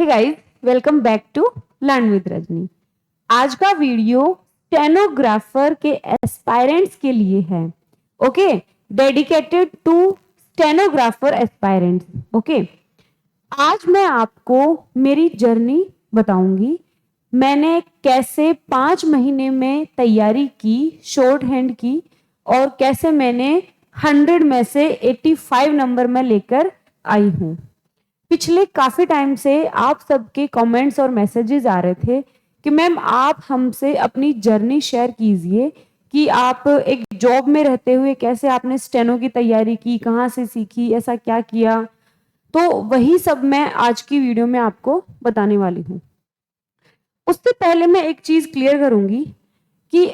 Hey guys, welcome back to learn with Rajni. आज का video stenographer के एस्पायरेंट्स के लिए है। Okay, dedicated to stenographer aspirants. Okay, आज मैं आपको मेरी जर्नी बताऊंगी। मैंने कैसे 5 महीने में तैयारी की, शॉर्ट हैंड की, और कैसे मैंने 100 में से 85 नंबर में लेकर आई हूँ। पिछले काफी टाइम से आप सबके कमेंट्स और मैसेजेस आ रहे थे कि मैम आप हमसे अपनी जर्नी शेयर कीजिए कि आप एक जॉब में रहते हुए कैसे आपने स्टेनो की तैयारी की, कहाँ से सीखी, ऐसा क्या किया। तो वही सब मैं आज की वीडियो में आपको बताने वाली हूँ। उससे पहले मैं एक चीज क्लियर करूंगी कि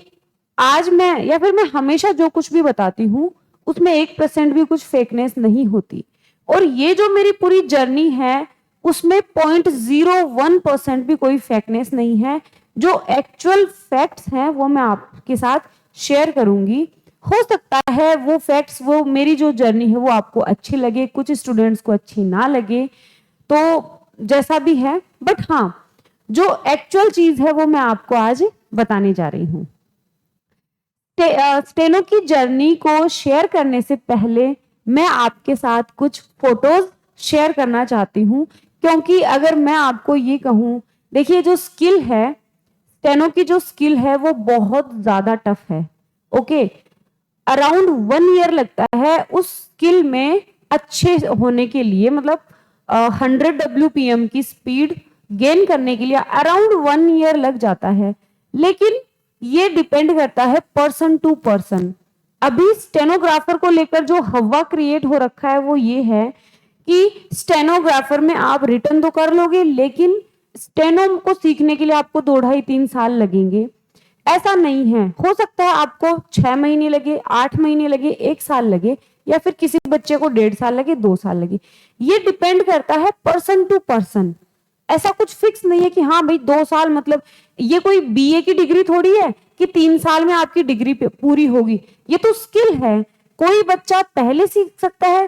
आज मैं या फिर मैं हमेशा जो कुछ भी बताती हूँ उसमें 1% भी कुछ फेकनेस नहीं होती, और ये जो मेरी पूरी जर्नी है उसमें 0.01% भी कोई फेकनेस नहीं है। जो एक्चुअल फैक्ट्स हैं वो मैं आपके साथ शेयर करूंगी। हो सकता है वो फैक्ट्स, वो मेरी जो जर्नी है वो आपको अच्छी लगे, कुछ स्टूडेंट्स को अच्छी ना लगे, तो जैसा भी है, बट हाँ, जो एक्चुअल चीज है वो मैं आपको आज बताने जा रही हूँ। स्टेनो की जर्नी को शेयर करने से पहले मैं आपके साथ कुछ फोटोज शेयर करना चाहती हूँ, क्योंकि अगर मैं आपको ये कहूँ, देखिए जो स्किल है, स्टेनो की जो स्किल है वो बहुत ज्यादा टफ है। ओके, अराउंड 1 ईयर लगता है उस स्किल में अच्छे होने के लिए, मतलब 100 WPM की स्पीड गेन करने के लिए अराउंड 1 ईयर लग जाता है। लेकिन ये डिपेंड करता है पर्सन टू पर्सन। अभी स्टेनोग्राफर को लेकर जो हवा क्रिएट हो रखा है वो ये है कि स्टेनोग्राफर में आप रिटर्न तो कर लोगे, लेकिन स्टेनो को सीखने के लिए आपको 2-2.5-3 साल लगेंगे। ऐसा नहीं है, हो सकता है आपको 6 महीने लगे, 8 महीने लगे, 1 साल लगे, या फिर किसी बच्चे को 1.5 साल लगे, 2 साल लगे। ये डिपेंड करता है पर्सन टू पर्सन। ऐसा कुछ फिक्स नहीं है कि हाँ भाई 2 साल, मतलब ये कोई बीए की डिग्री थोड़ी है कि 3 साल में आपकी डिग्री पूरी होगी। ये तो स्किल है। कोई बच्चा पहले सीख सकता है,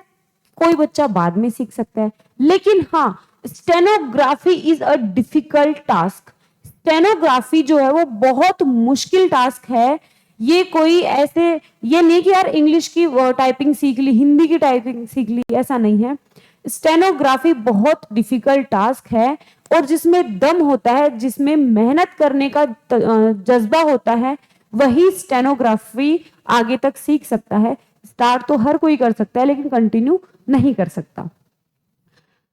कोई बच्चा बाद में सीख सकता है। लेकिन हाँ, stenography is a difficult task. Stenography जो है वो बहुत मुश्किल टास्क है। ये कोई ऐसे, ये नहीं कि यार इंग्लिश की टाइपिंग सीख ली, हिंदी की टाइपिंग सीख ली, ऐसा नहीं है। स्टेनोग्राफी बहुत डिफिकल्ट टास्क है, और जिसमें दम होता है, जिसमें मेहनत करने का जज्बा होता है, वही स्टेनोग्राफी आगे तक सीख सकता है। स्टार्ट तो हर कोई कर सकता है, लेकिन कंटिन्यू नहीं कर सकता।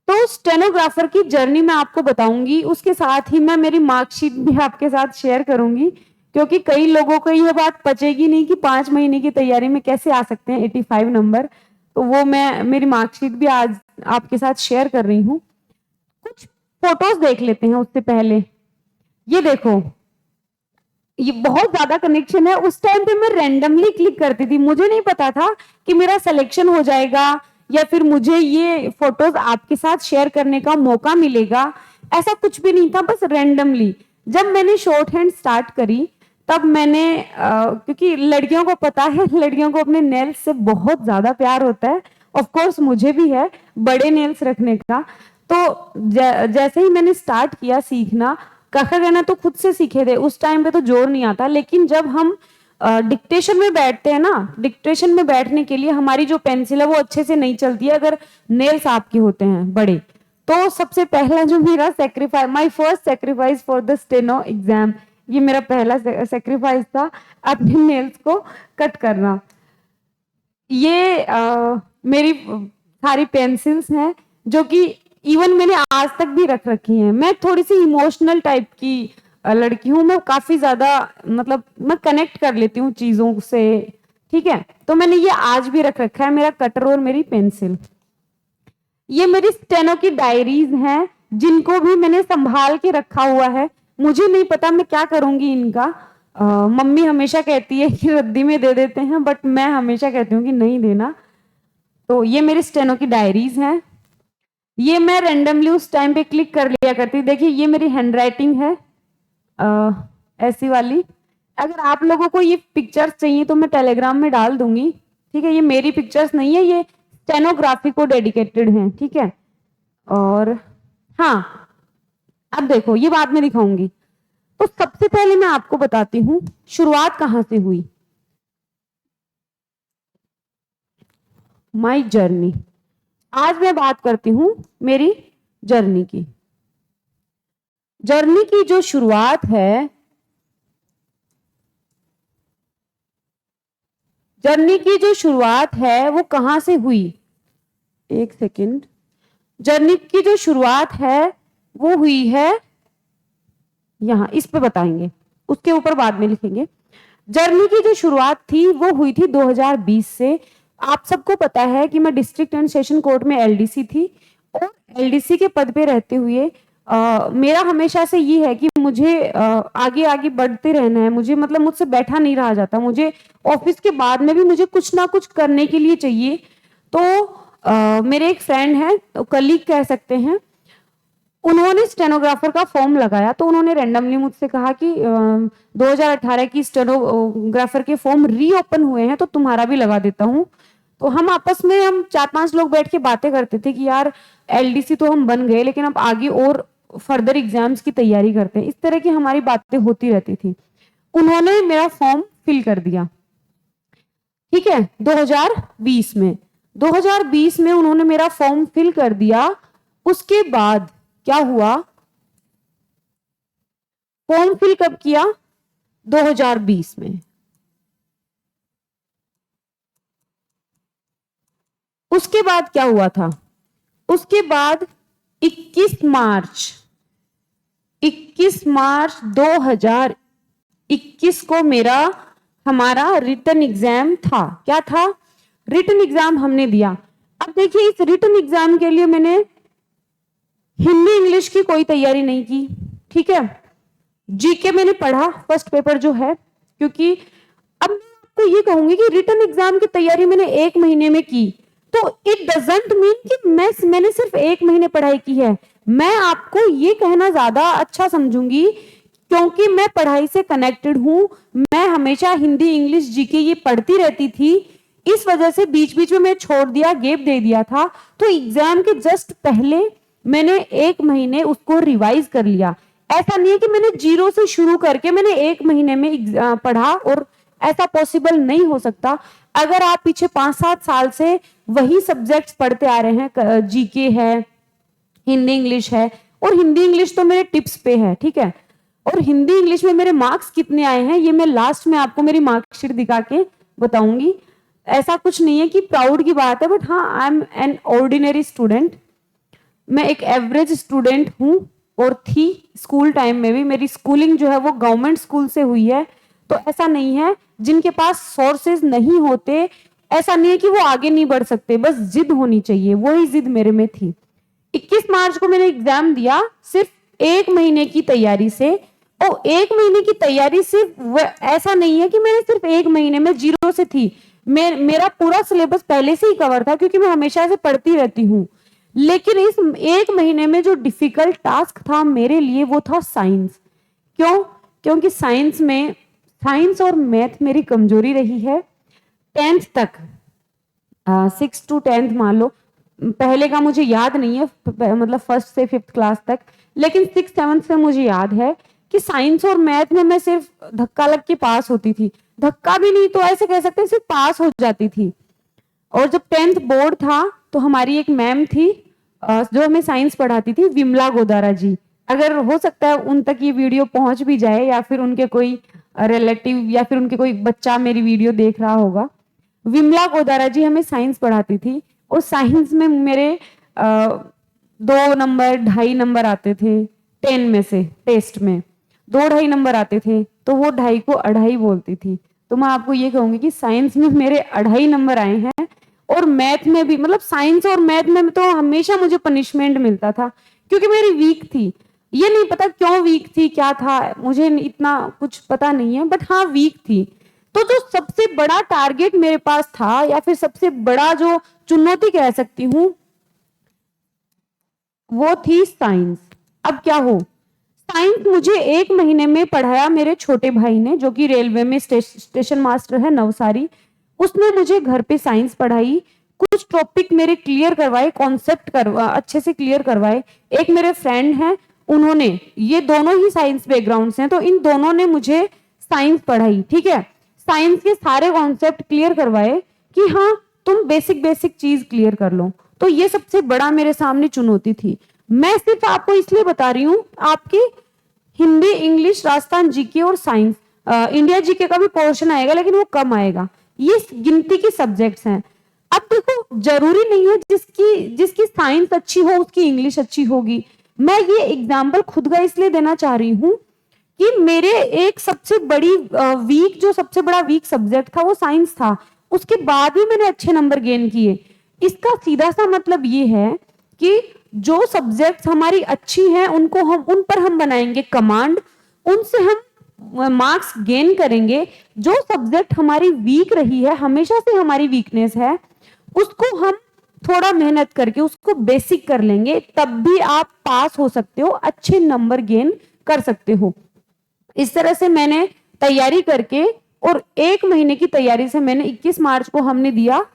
तो स्टेनोग्राफर की जर्नी मैं आपको बताऊंगी, उसके साथ ही मैं मेरी मार्कशीट भी आपके साथ शेयर करूंगी, क्योंकि कई लोगों को यह बात पचेगी नहीं कि 5 महीने की तैयारी में कैसे आ सकते हैं 85 नंबर। तो वो मैं मेरी मार्कशीट भी आज आपके साथ शेयर कर रही हूँ। कुछ फोटोज देख लेते हैं उससे पहले। ये देखो, ये बहुत ज्यादा कनेक्शन है। उस टाइम पे मैं रैंडमली क्लिक करती थी, मुझे नहीं पता था कि मेरा सिलेक्शन हो जाएगा या फिर मुझे ये फोटोज आपके साथ शेयर करने का मौका मिलेगा। ऐसा कुछ भी नहीं था, बस रैंडमली जब मैंने शॉर्ट हैंड स्टार्ट करी, तब मैंने क्योंकि लड़कियों को पता है, लड़कियों को अपने नेल्स से बहुत ज्यादा प्यार होता है। ऑफ कोर्स मुझे भी है बड़े नेल्स रखने का। तो जैसे ही मैंने स्टार्ट किया सीखना, कखा गना तो खुद से सीखे थे, उस टाइम पे तो जोर नहीं आता। लेकिन जब हम डिक्टेशन में बैठते हैं ना, डिक्टेशन में बैठने के लिए हमारी जो पेंसिल है वो अच्छे से नहीं चलती है अगर नेल्स आपके होते हैं बड़े। तो सबसे पहला जो मेरा sacrifice, my first sacrifice for the steno exam, ये मेरा पहला सेक्रीफाइस था, अपने नेल्स को कट करना। ये मेरी सारी पेंसिल्स हैं जो कि इवन मैंने आज तक भी रख रखी हैं। मैं थोड़ी सी इमोशनल टाइप की लड़की हूँ, मैं काफी ज्यादा, मतलब मैं कनेक्ट कर लेती हूँ चीजों से, ठीक है। तो मैंने ये आज भी रख रखा है, मेरा कटर और मेरी पेंसिल। ये मेरी स्टेनो की डायरीज हैं, जिनको भी मैंने संभाल के रखा हुआ है। मुझे नहीं पता मैं क्या करूंगी इनका। मम्मी हमेशा कहती है कि रद्दी में दे देते हैं, बट मैं हमेशा कहती हूँ कि नहीं देना। तो ये मेरी स्टेनो की डायरीज हैं। ये मैं रैंडमली उस टाइम पे क्लिक कर लिया करती। देखिए ये मेरी हैंडराइटिंग है, ऐसी वाली। अगर आप लोगों को ये पिक्चर्स चाहिए तो मैं टेलीग्राम में डाल दूंगी, ठीक है। ये मेरी पिक्चर्स नहीं है, ये स्टेनोग्राफी को डेडिकेटेड हैं, ठीक है। और हाँ, अब देखो ये बाद में दिखाऊंगी। तो सबसे पहले मैं आपको बताती हूं शुरुआत कहां से हुई। My journey. आज मैं बात करती हूं मेरी जर्नी की। जर्नी की जो शुरुआत है, जर्नी की जो शुरुआत है वो कहां से हुई, एक सेकंड। जर्नी की जो शुरुआत है वो हुई है यहां, इस पे बताएंगे, उसके ऊपर बाद में लिखेंगे। जर्नी की जो शुरुआत थी वो हुई थी 2020 से। आप सबको पता है कि मैं डिस्ट्रिक्ट एंड सेशन कोर्ट में एलडीसी थी, और एलडीसी के पद पे रहते हुए मेरा हमेशा से ये है कि मुझे आगे आगे बढ़ते रहना है। मुझे मतलब मुझसे बैठा नहीं रहा जाता, मुझे ऑफिस के बाद में भी मुझे कुछ ना कुछ करने के लिए चाहिए। तो मेरे एक फ्रेंड है, कलीग कह सकते हैं, उन्होंने स्टेनोग्राफर का फॉर्म लगाया। तो उन्होंने रैंडमली मुझसे कहा कि 2018 की स्टेनोग्राफर के फॉर्म रीओपन हुए हैं तो तुम्हारा भी लगा देता हूं। तो हम आपस में हम 4-5 लोग बैठ के बातें करते थे कि यार एलडीसी तो हम बन गए, लेकिन अब आगे और फर्दर एग्जाम्स की तैयारी करते हैं। इस तरह की हमारी बातें होती रहती थी। उन्होंने मेरा फॉर्म फिल कर दिया, ठीक है, 2020 में। 2020 में उन्होंने मेरा फॉर्म फिल कर दिया। उसके बाद क्या हुआ, फॉर्म फिल कब किया, 2020 में। उसके बाद क्या हुआ था, उसके बाद 21 मार्च 2021 को मेरा हमारा रिटन एग्जाम था। क्या था, रिटन एग्जाम हमने दिया। अब देखिए इस रिटन एग्जाम के लिए मैंने हिंदी इंग्लिश की कोई तैयारी नहीं की, ठीक है। जीके मैंने पढ़ा फर्स्ट पेपर जो है, क्योंकि अब मैं आपको ये कहूंगी कि रिटन एग्जाम की तैयारी मैंने 1 महीने में की, तो इट डजंट मीन कि मैंने सिर्फ 1 महीने पढ़ाई की है। मैं आपको ये कहना ज्यादा अच्छा समझूंगी, क्योंकि मैं पढ़ाई से कनेक्टेड हूं। मैं हमेशा हिंदी इंग्लिश जीके ये पढ़ती रहती थी, इस वजह से बीच बीच में मैं छोड़ दिया, गैप दे दिया था। तो एग्जाम के जस्ट पहले मैंने 1 महीने उसको रिवाइज कर लिया। ऐसा नहीं है कि मैंने जीरो से शुरू करके मैंने 1 महीने में पढ़ा, और ऐसा पॉसिबल नहीं हो सकता। अगर आप पीछे 5-7 साल से वही सब्जेक्ट्स पढ़ते आ रहे हैं, जीके है, हिंदी इंग्लिश है, और हिंदी इंग्लिश तो मेरे टिप्स पे है, ठीक है, और हिंदी इंग्लिश में मेरे मार्क्स कितने आए हैं ये मैं लास्ट में आपको मेरी मार्कशीट दिखा के बताऊंगी। ऐसा कुछ नहीं है कि प्राउड की बात है, बट हाँ I am an ordinary student. मैं एक एवरेज स्टूडेंट हूं, और थी स्कूल टाइम में भी। मेरी स्कूलिंग जो है वो गवर्नमेंट स्कूल से हुई है। तो ऐसा नहीं है, जिनके पास सोर्सेज नहीं होते, ऐसा नहीं है कि वो आगे नहीं बढ़ सकते, बस जिद होनी चाहिए। वही जिद मेरे में थी। 21 मार्च को मैंने एग्जाम दिया सिर्फ 1 महीने की तैयारी से। और 1 महीने की तैयारी सिर्फ ऐसा नहीं है कि मैंने सिर्फ 1 महीने में जीरो से थी। मेरा पूरा सिलेबस पहले से ही कवर था, क्योंकि मैं हमेशा से पढ़ती रहती हूँ। लेकिन इस 1 महीने में जो डिफिकल्ट टास्क था मेरे लिए वो था साइंस। क्यों, क्योंकि साइंस और मैथ मेरी कमजोरी रही है 10th तक। 6 to 10th मान लो, पहले का मुझे याद नहीं है, मतलब 1st से 5th क्लास तक, लेकिन 6th-7th से मुझे याद है कि साइंस और मैथ में मैं सिर्फ धक्का लग के पास होती थी। धक्का भी नहीं तो ऐसे कह सकते हैं, सिर्फ पास हो जाती थी। और जब 10th बोर्ड था तो हमारी एक मैम थी जो हमें साइंस पढ़ाती थी, विमला गोदारा जी। अगर हो सकता है उन तक ये वीडियो पहुंच भी जाए, या फिर उनके कोई रिलेटिव या फिर उनके कोई बच्चा मेरी वीडियो देख रहा होगा। विमला गोदारा जी हमें साइंस पढ़ाती थी, और साइंस में मेरे 2 नंबर 2.5 नंबर आते थे 10 में से। टेस्ट में 2-2.5 नंबर आते थे, तो वो 2.5 को 2.5 बोलती थी। तो मैं आपको ये कहूंगी कि साइंस में मेरे 2.5 नंबर आए हैं, और मैथ में भी, मतलब साइंस और मैथ में तो हमेशा मुझे पनिशमेंट मिलता था, क्योंकि मेरी वीक थी। ये नहीं पता क्यों वीक थी, क्या था, मुझे इतना कुछ पता नहीं है, बट हाँ वीक थी। तो जो सबसे बड़ा टारगेट मेरे पास था, या फिर सबसे बड़ा जो चुनौती कह सकती हूँ, वो थी साइंस। अब क्या हो, साइंस मुझे 1 महीने में पढ़ाया मेरे छोटे भाई ने, जो कि रेलवे में स्टेशन मास्टर है, नवसारी। उसने मुझे घर पे साइंस पढ़ाई, कुछ टॉपिक मेरे क्लियर करवाए, कॉन्सेप्ट अच्छे से क्लियर करवाए। एक मेरे फ्रेंड हैं, उन्होंने, ये दोनों ही साइंस बैकग्राउंड से हैं, तो इन दोनों ने मुझे साइंस पढ़ाई, ठीक है, साइंस के सारे कॉन्सेप्ट क्लियर करवाए कि हाँ तुम बेसिक बेसिक चीज क्लियर कर लो। तो ये सबसे बड़ा मेरे सामने चुनौती थी। मैं सिर्फ आपको इसलिए बता रही हूँ, आपकी हिंदी, इंग्लिश, राजस्थान जीके और साइंस, इंडिया जीके का भी पोर्शन आएगा लेकिन वो कम आएगा, ये गिनती के सब्जेक्ट्स हैं। अब देखो जरूरी नहीं है जिसकी साइंस अच्छी हो उसकी इंग्लिश अच्छी होगी। मैं ये एग्जाम्पल खुद का इसलिए देना चाह रही हूँ कि मेरे एक सबसे बड़ी सबसे बड़ा वीक सब्जेक्ट था वो साइंस था, उसके बाद भी मैंने अच्छे नंबर गेन किए। इसका सीधा सा मतलब ये है कि जो सब्जेक्ट हमारी अच्छी हैं उन पर हम बनाएंगे कमांड, उनसे हम मार्क्स गेन करेंगे। जो सब्जेक्ट हमारी वीक रही है, हमेशा से हमारी वीकनेस है, उसको हम थोड़ा मेहनत करके उसको बेसिक कर लेंगे, तब भी आप पास हो सकते हो, अच्छे नंबर गेन कर सकते हो। इस तरह से मैंने तैयारी करके, और 1 महीने की तैयारी से मैंने 21 मार्च को हमने दिया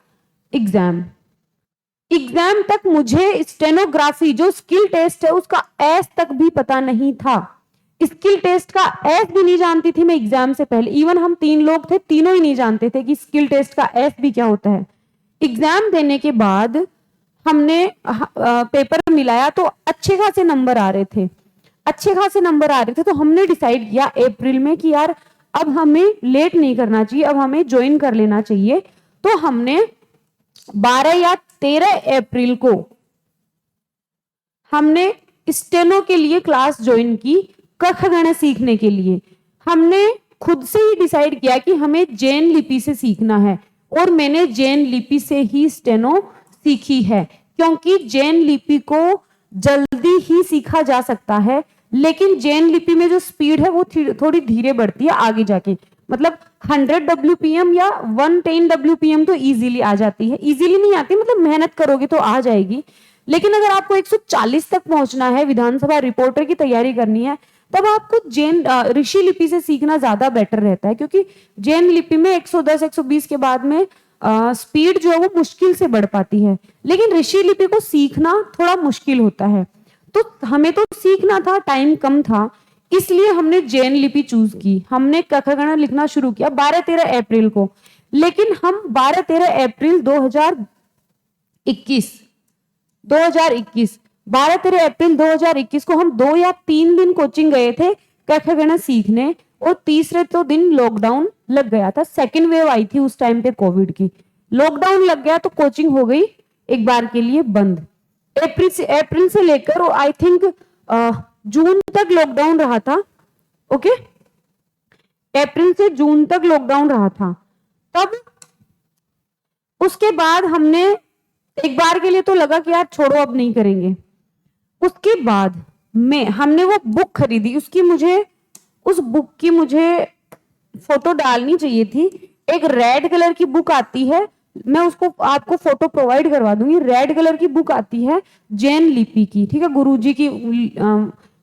एग्जाम तक मुझे स्टेनोग्राफी जो स्किल टेस्ट है उसका एस तक भी पता नहीं था। स्किल टेस्ट का एस भी नहीं जानती थी मैं एग्जाम से पहले। इवन हम 3 लोग थे, तीनों ही नहीं जानते थे कि स्किल टेस्ट का एस भी क्या होता है। एग्जाम देने के बाद हमने पेपर मिलाया तो अच्छे खासे नंबर आ रहे थे, तो हमने डिसाइड किया अप्रैल में कि यार अब हमें लेट नहीं करना चाहिए, अब हमें ज्वाइन कर लेना चाहिए। तो हमने 12 या 13 अप्रैल को हमने स्टेनो के लिए क्लास ज्वाइन की, क ख ग सीखने के लिए। हमने खुद से ही डिसाइड किया कि हमें जैन लिपि से सीखना है, और मैंने जैन लिपि से ही स्टेनो सीखी है, क्योंकि जैन लिपि को जल्दी ही सीखा जा सकता है, लेकिन जैन लिपि में जो स्पीड है वो थोड़ी धीरे बढ़ती है आगे जाके। मतलब 100 WPM या 110 WPM तो इजीली आ जाती है, इजीली नहीं आती, मतलब मेहनत करोगे तो आ जाएगी। लेकिन अगर आपको 140 तक पहुंचना है, विधानसभा रिपोर्टर की तैयारी करनी है, तब आपको जैन ऋषि लिपि से सीखना ज्यादा बेटर रहता है, क्योंकि जैन लिपि में 110 120 के बाद में स्पीड जो है वो मुश्किल से बढ़ पाती है, लेकिन ऋषि लिपि को सीखना थोड़ा मुश्किल होता है। तो हमें तो सीखना था, टाइम कम था, इसलिए हमने जैन लिपि चूज की। हमने क ख ग लिखना शुरू किया 12-13 अप्रैल को, लेकिन हम 12-13 अप्रैल 2021 12-13 अप्रैल 2021 को हम 2 या 3 दिन कोचिंग गए थे क ख ग सीखने, और तीसरे तो दिन लॉकडाउन लग गया था। सेकेंड वेव आई थी उस टाइम पे कोविड की, लॉकडाउन लग गया तो कोचिंग हो गई एक बार के लिए बंद। अप्रैल से लेकर आई थिंक जून तक लॉकडाउन रहा था। ओके, अप्रैल से जून तक लॉकडाउन रहा था। तब उसके बाद हमने एक बार के लिए तो लगा कि यार छोड़ो अब नहीं करेंगे। उसके बाद में हमने वो बुक खरीदी, उस बुक की मुझे फोटो डालनी चाहिए थी। एक रेड कलर की बुक आती है, मैं उसको आपको फोटो प्रोवाइड करवा दूंगी। रेड कलर की बुक आती है जैन लिपि की, ठीक है, गुरुजी की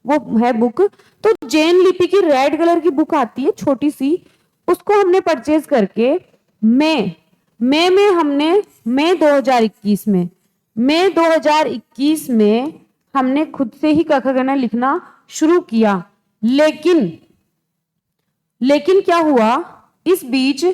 वो है बुक। तो जैन लिपि की रेड कलर की बुक आती है छोटी सी, उसको हमने परचेज करके मई 2021 में हमने खुद से ही क ख ग लिखना शुरू किया। लेकिन क्या हुआ इस बीच,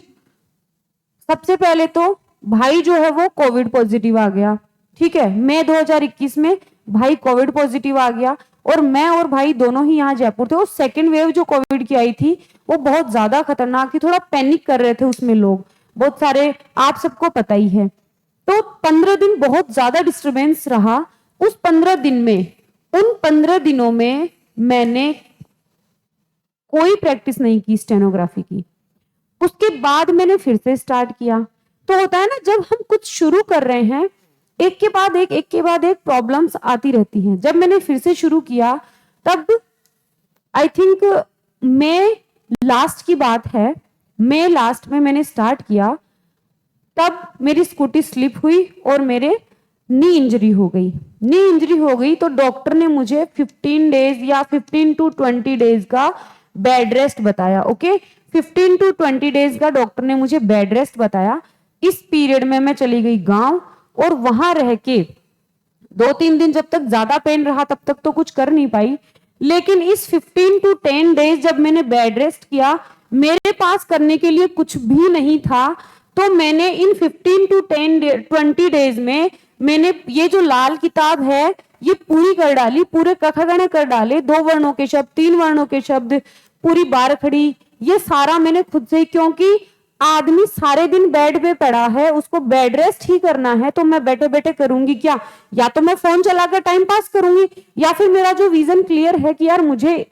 सबसे पहले तो भाई जो है वो कोविड पॉजिटिव आ गया, ठीक है, मई 2021 में भाई कोविड पॉजिटिव आ गया, और मैं और भाई दोनों ही यहाँ जयपुर थे। और सेकेंड वेव जो कोविड की आई थी वो बहुत ज्यादा खतरनाक थी, थोड़ा पैनिक कर रहे थे उसमें लोग बहुत सारे, आप सबको पता ही है। तो 15 दिन बहुत ज्यादा डिस्टरबेंस रहा। उन 15 दिनों में मैंने कोई प्रैक्टिस नहीं की स्टेनोग्राफी की। उसके बाद मैंने फिर से स्टार्ट किया। तो होता है ना, जब हम कुछ शुरू कर रहे हैं, एक के बाद एक प्रॉब्लम्स आती रहती हैं। जब मैंने फिर से शुरू किया, तब आई थिंक मई लास्ट की बात है, मई लास्ट में मैंने स्टार्ट किया। तब मेरी स्कूटी स्लिप हुई और मेरे नी इंजरी हो गई। तो डॉक्टर ने मुझे 15 डेज या 15 to 20 डेज का बेड रेस्ट बताया। ओके, 15 to 20 डेज का डॉक्टर ने मुझे बेड रेस्ट बताया। इस पीरियड में मैं चली गई गांव, और वहां रह के 2-3 दिन जब तक ज्यादा पेन रहा तब तक तो कुछ कर नहीं पाई, लेकिन इस 15 to 10 डेज जब मैंने बेड रेस्ट किया, मेरे पास करने के लिए कुछ भी नहीं था, तो मैंने इन 15 to 20 डेज में मैंने ये जो लाल किताब है ये पूरी कर डाली, पूरे कखगण कर डाले, 2 वर्णों के शब्द, 3 वर्णों के शब्द, पूरी बारखड़ी, ये सारा मैंने खुद से, क्योंकि आदमी सारे दिन बेड पे पड़ा है, उसको बेड रेस्ट ही करना है, तो मैं बैठे बैठे करूंगी क्या? या तो मैं फोन चलाकर टाइम पास करूंगी, या फिर मेरा जो विजन क्लियर है कि यार मुझे,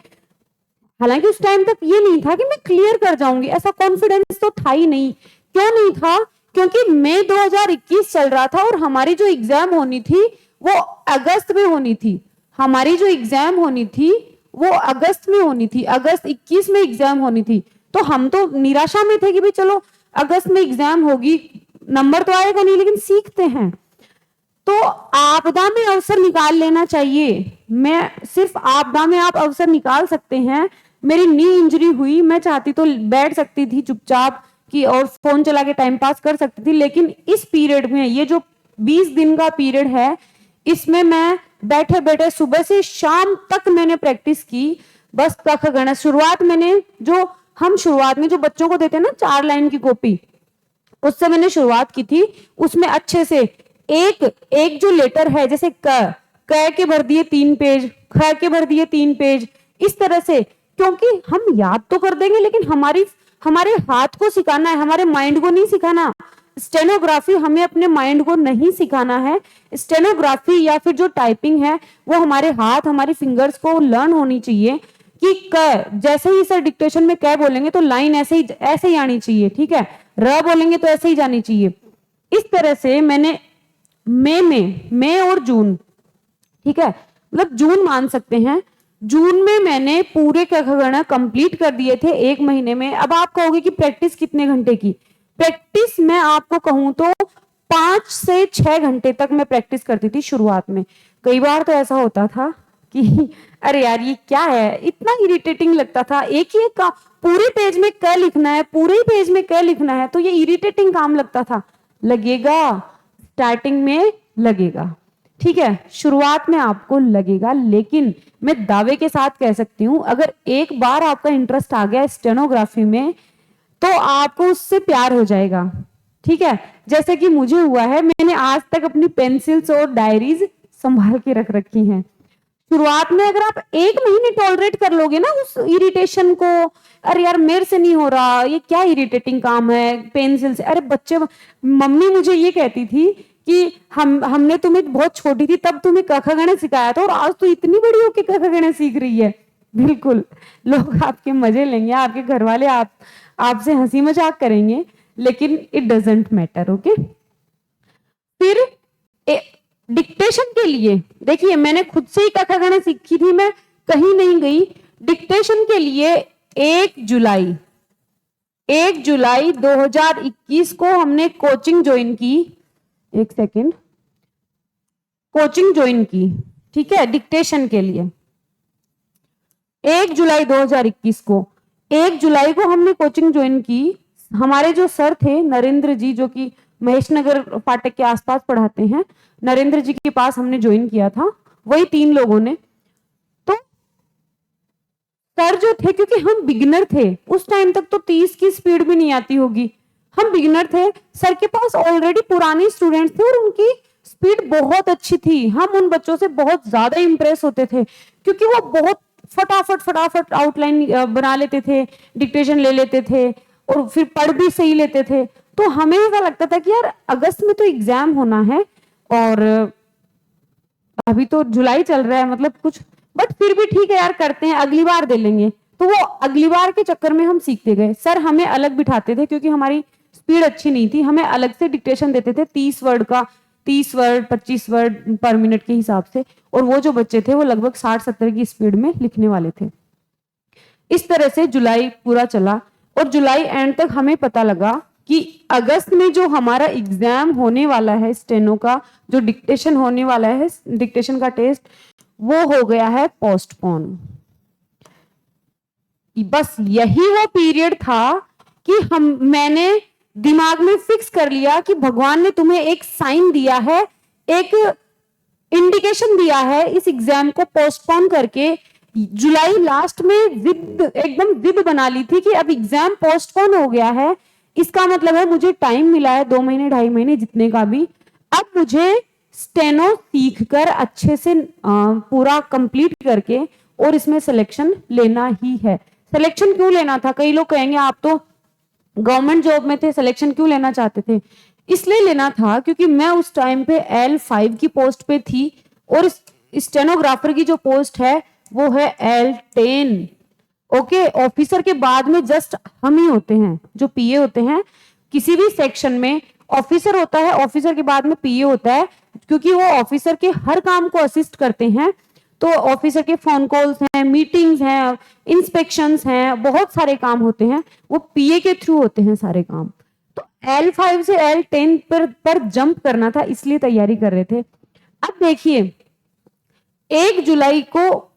हालांकि उस टाइम तक ये नहीं था कि मैं क्लियर कर जाऊंगी, ऐसा कॉन्फिडेंस तो था ही नहीं। क्यों नहीं था? क्योंकि मई 2021 चल रहा था और हमारी जो एग्जाम होनी थी वो अगस्त में होनी थी। हमारी जो एग्जाम होनी थी वो अगस्त में होनी थी, अगस्त 21 में एग्जाम होनी थी। तो हम तो निराशा में थे कि भाई चलो अगस्त में एग्जाम होगी, नंबर तो आएगा नहीं लेकिन सीखते हैं। तो आपदा में अवसर निकाल लेना चाहिए। मैं सिर्फ आपदा में आप अवसर निकाल सकते हैं। मेरी नी इंजरी हुई, मैं चाहती तो बैठ सकती थी चुपचाप कि और फोन चला के टाइम पास कर सकती थी, लेकिन इस पीरियड में, ये जो 20 दिन का पीरियड है, इसमें मैं बैठे बैठे सुबह से शाम तक मैंने प्रैक्टिस की। बस कख गणित शुरुआत मैंने, जो हम शुरुआत में जो बच्चों को देते हैं ना 4 लाइन की कॉपी, उससे मैंने शुरुआत की थी। उसमें अच्छे से एक एक जो लेटर है, जैसे क के भर दिए 3 पेज, ख के भर दिए 3 पेज, इस तरह से, क्योंकि हम याद तो कर देंगे लेकिन हमारे हाथ को सिखाना है, हमारे माइंड को नहीं सिखाना। स्टेनोग्राफी हमें अपने माइंड को नहीं सिखाना है। स्टेनोग्राफी या फिर जो टाइपिंग है वो हमारे हाथ, हमारी फिंगर्स को लर्न होनी चाहिए कि क, जैसे ही सर डिक्टेशन में क बोलेंगे तो लाइन ऐसे ही आनी चाहिए, ठीक है। र बोलेंगे तो ऐसे ही जानी चाहिए। इस तरह से मैंने मई और जून, ठीक है, मतलब जून मान सकते हैं, जून में मैंने पूरे कखगण कंप्लीट कर दिए थे 1 महीने में। अब आप कहोगे कि प्रैक्टिस कितने घंटे की? प्रैक्टिस मैं आपको कहूं तो 5 से 6 घंटे तक मैं प्रैक्टिस करती थी शुरुआत में। कई बार तो ऐसा होता था कि अरे यार ये क्या है, इतना इरिटेटिंग लगता था। एक ही एक पूरे पेज में क लिखना है, पूरे पेज में क लिखना है, तो ये इरिटेटिंग काम लगता था। लगेगा, स्टार्टिंग में लगेगा, ठीक है, शुरुआत में आपको लगेगा, लेकिन मैं दावे के साथ कह सकती हूं अगर एक बार आपका इंटरेस्ट आ गया स्टेनोग्राफी में तो आपको उससे प्यार हो जाएगा, ठीक है। जैसे कि मुझे हुआ है, मैंने आज तक अपनी पेंसिल्स और डायरीज संभाल के रख रखी हैं। शुरुआत में अगर आप 1 महीने टॉलरेट कर लोगे ना उस इरिटेशन को, अरे यार मेरे से नहीं हो रहा, ये क्या इरिटेटिंग काम है पेंसिल से, अरे बच्चे, मम्मी मुझे ये कहती थी कि हमने तुम्हें बहुत छोटी थी तब तुम्हें कखगण सिखाया था और आज तो इतनी बड़ी होके कखगण सीख रही है। बिल्कुल, लोग आपके मजे लेंगे, आपके घर वाले आपसे हंसी मजाक करेंगे, लेकिन इट डजंट मैटर, ओके। फिर डिक्टेशन के लिए देखिए, मैंने खुद से ही कखगण सीखी थी, मैं कहीं नहीं गई। डिक्टेशन के लिए 1 जुलाई 2021 को हमने कोचिंग ज्वाइन की। एक सेकेंड, कोचिंग ज्वाइन की, ठीक है, डिक्टेशन के लिए 1 जुलाई 2021 को, 1 जुलाई को हमने कोचिंग ज्वाइन की। हमारे जो सर थे नरेंद्र जी, जो कि महेश नगर फाटक के आसपास पढ़ाते हैं, नरेंद्र जी के पास हमने ज्वाइन किया था, वही 3 लोगों ने। तो सर जो थे, क्योंकि हम बिगिनर थे उस टाइम तक, तो 30 की स्पीड भी नहीं आती होगी, हम बिगिनर थे, सर के पास ऑलरेडी पुराने स्टूडेंट्स थे और उनकी स्पीड बहुत अच्छी थी। हम उन बच्चों से बहुत ज्यादा इंप्रेस होते थे क्योंकि वो बहुत फटाफट आउटलाइन बना लेते थे, डिक्टेशन ले लेते थे और फिर पढ़ भी सही लेते थे। तो हमें ऐसा लगता था कि यार अगस्त में तो एग्जाम होना है और अभी तो जुलाई चल रहा है, मतलब कुछ, बट फिर भी ठीक है यार, करते हैं, अगली बार दे लेंगे। तो वो अगली बार के चक्कर में हम सीखते गए। सर हमें अलग बिठाते थे क्योंकि हमारी स्पीड अच्छी नहीं थी, हमें अलग से डिक्टेशन देते थे 30 वर्ड का, 30 वर्ड 25 वर्ड पर मिनट के हिसाब से, और वो जो बच्चे थे वो लगभग 60-70 की स्पीड में लिखने वाले थे। इस तरह से जुलाई पूरा चला और जुलाई एंड तक हमें पता लगा कि अगस्त में जो हमारा एग्जाम होने वाला है स्टेनो का, जो डिक्टेशन होने वाला है, डिक्टेशन का टेस्ट, वो हो गया है पोस्टपोन। बस यही वो पीरियड था कि मैंने दिमाग में फिक्स कर लिया कि भगवान ने तुम्हें एक साइन दिया है, एक इंडिकेशन दिया है इस एग्जाम को पोस्टपोन करके जुलाई लास्ट में जिद, एकदम जिद बना ली थी कि अब एग्जाम पोस्टपोन हो गया है, इसका मतलब है मुझे टाइम मिला है 2 महीने 2.5 महीने जितने का भी, अब मुझे स्टेनो सीख कर अच्छे से पूरा कंप्लीट करके और इसमें सिलेक्शन लेना ही है। सिलेक्शन क्यों लेना था? कई लोग कहेंगे आप तो गवर्नमेंट जॉब में थे, सिलेक्शन क्यों लेना चाहते थे? इसलिए लेना था क्योंकि मैं उस टाइम पे L5 की पोस्ट पे थी और स्टेनोग्राफर की जो पोस्ट है वो है L10। ओके, ऑफिसर के बाद में जस्ट हम ही होते हैं जो पीए होते हैं किसी भी सेक्शन में। ऑफिसर होता है, ऑफिसर के बाद में पीए होता है, क्योंकि वो ऑफिसर के हर काम को असिस्ट करते हैं। तो ऑफिसर के फोन कॉल्स हैं, मीटिंग्स हैं, इंस्पेक्शंस हैं, बहुत सारे काम होते हैं, वो पीए के थ्रू होते हैं सारे काम। तो L5 से L10 पर जंप करना था, इसलिए तैयारी कर रहे थे। अब देखिए 1 जुलाई को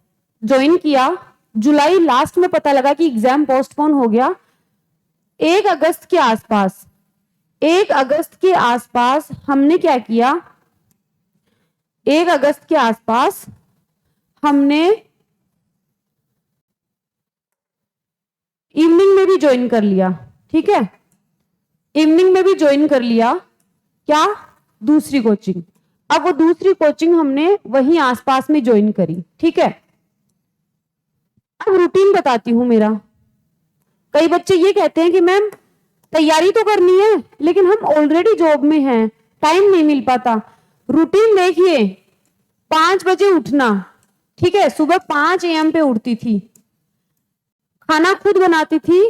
ज्वाइन किया, जुलाई लास्ट में पता लगा कि एग्जाम पोस्टपोन हो गया। 1 अगस्त के आसपास, 1 अगस्त के आसपास हमने क्या किया? 1 अगस्त के आसपास हमने इवनिंग में भी ज्वाइन कर लिया। ठीक है, इवनिंग में भी ज्वाइन कर लिया। क्या? दूसरी कोचिंग। अब वो दूसरी कोचिंग हमने वहीं आसपास में ज्वाइन करी। ठीक है, अब रूटीन बताती हूं मेरा। कई बच्चे ये कहते हैं कि मैम तैयारी तो करनी है लेकिन हम ऑलरेडी जॉब में हैं, टाइम नहीं मिल पाता। रूटीन देखिए, 5 बजे उठना। ठीक है, सुबह 5 AM पे उठती थी, खाना खुद बनाती थी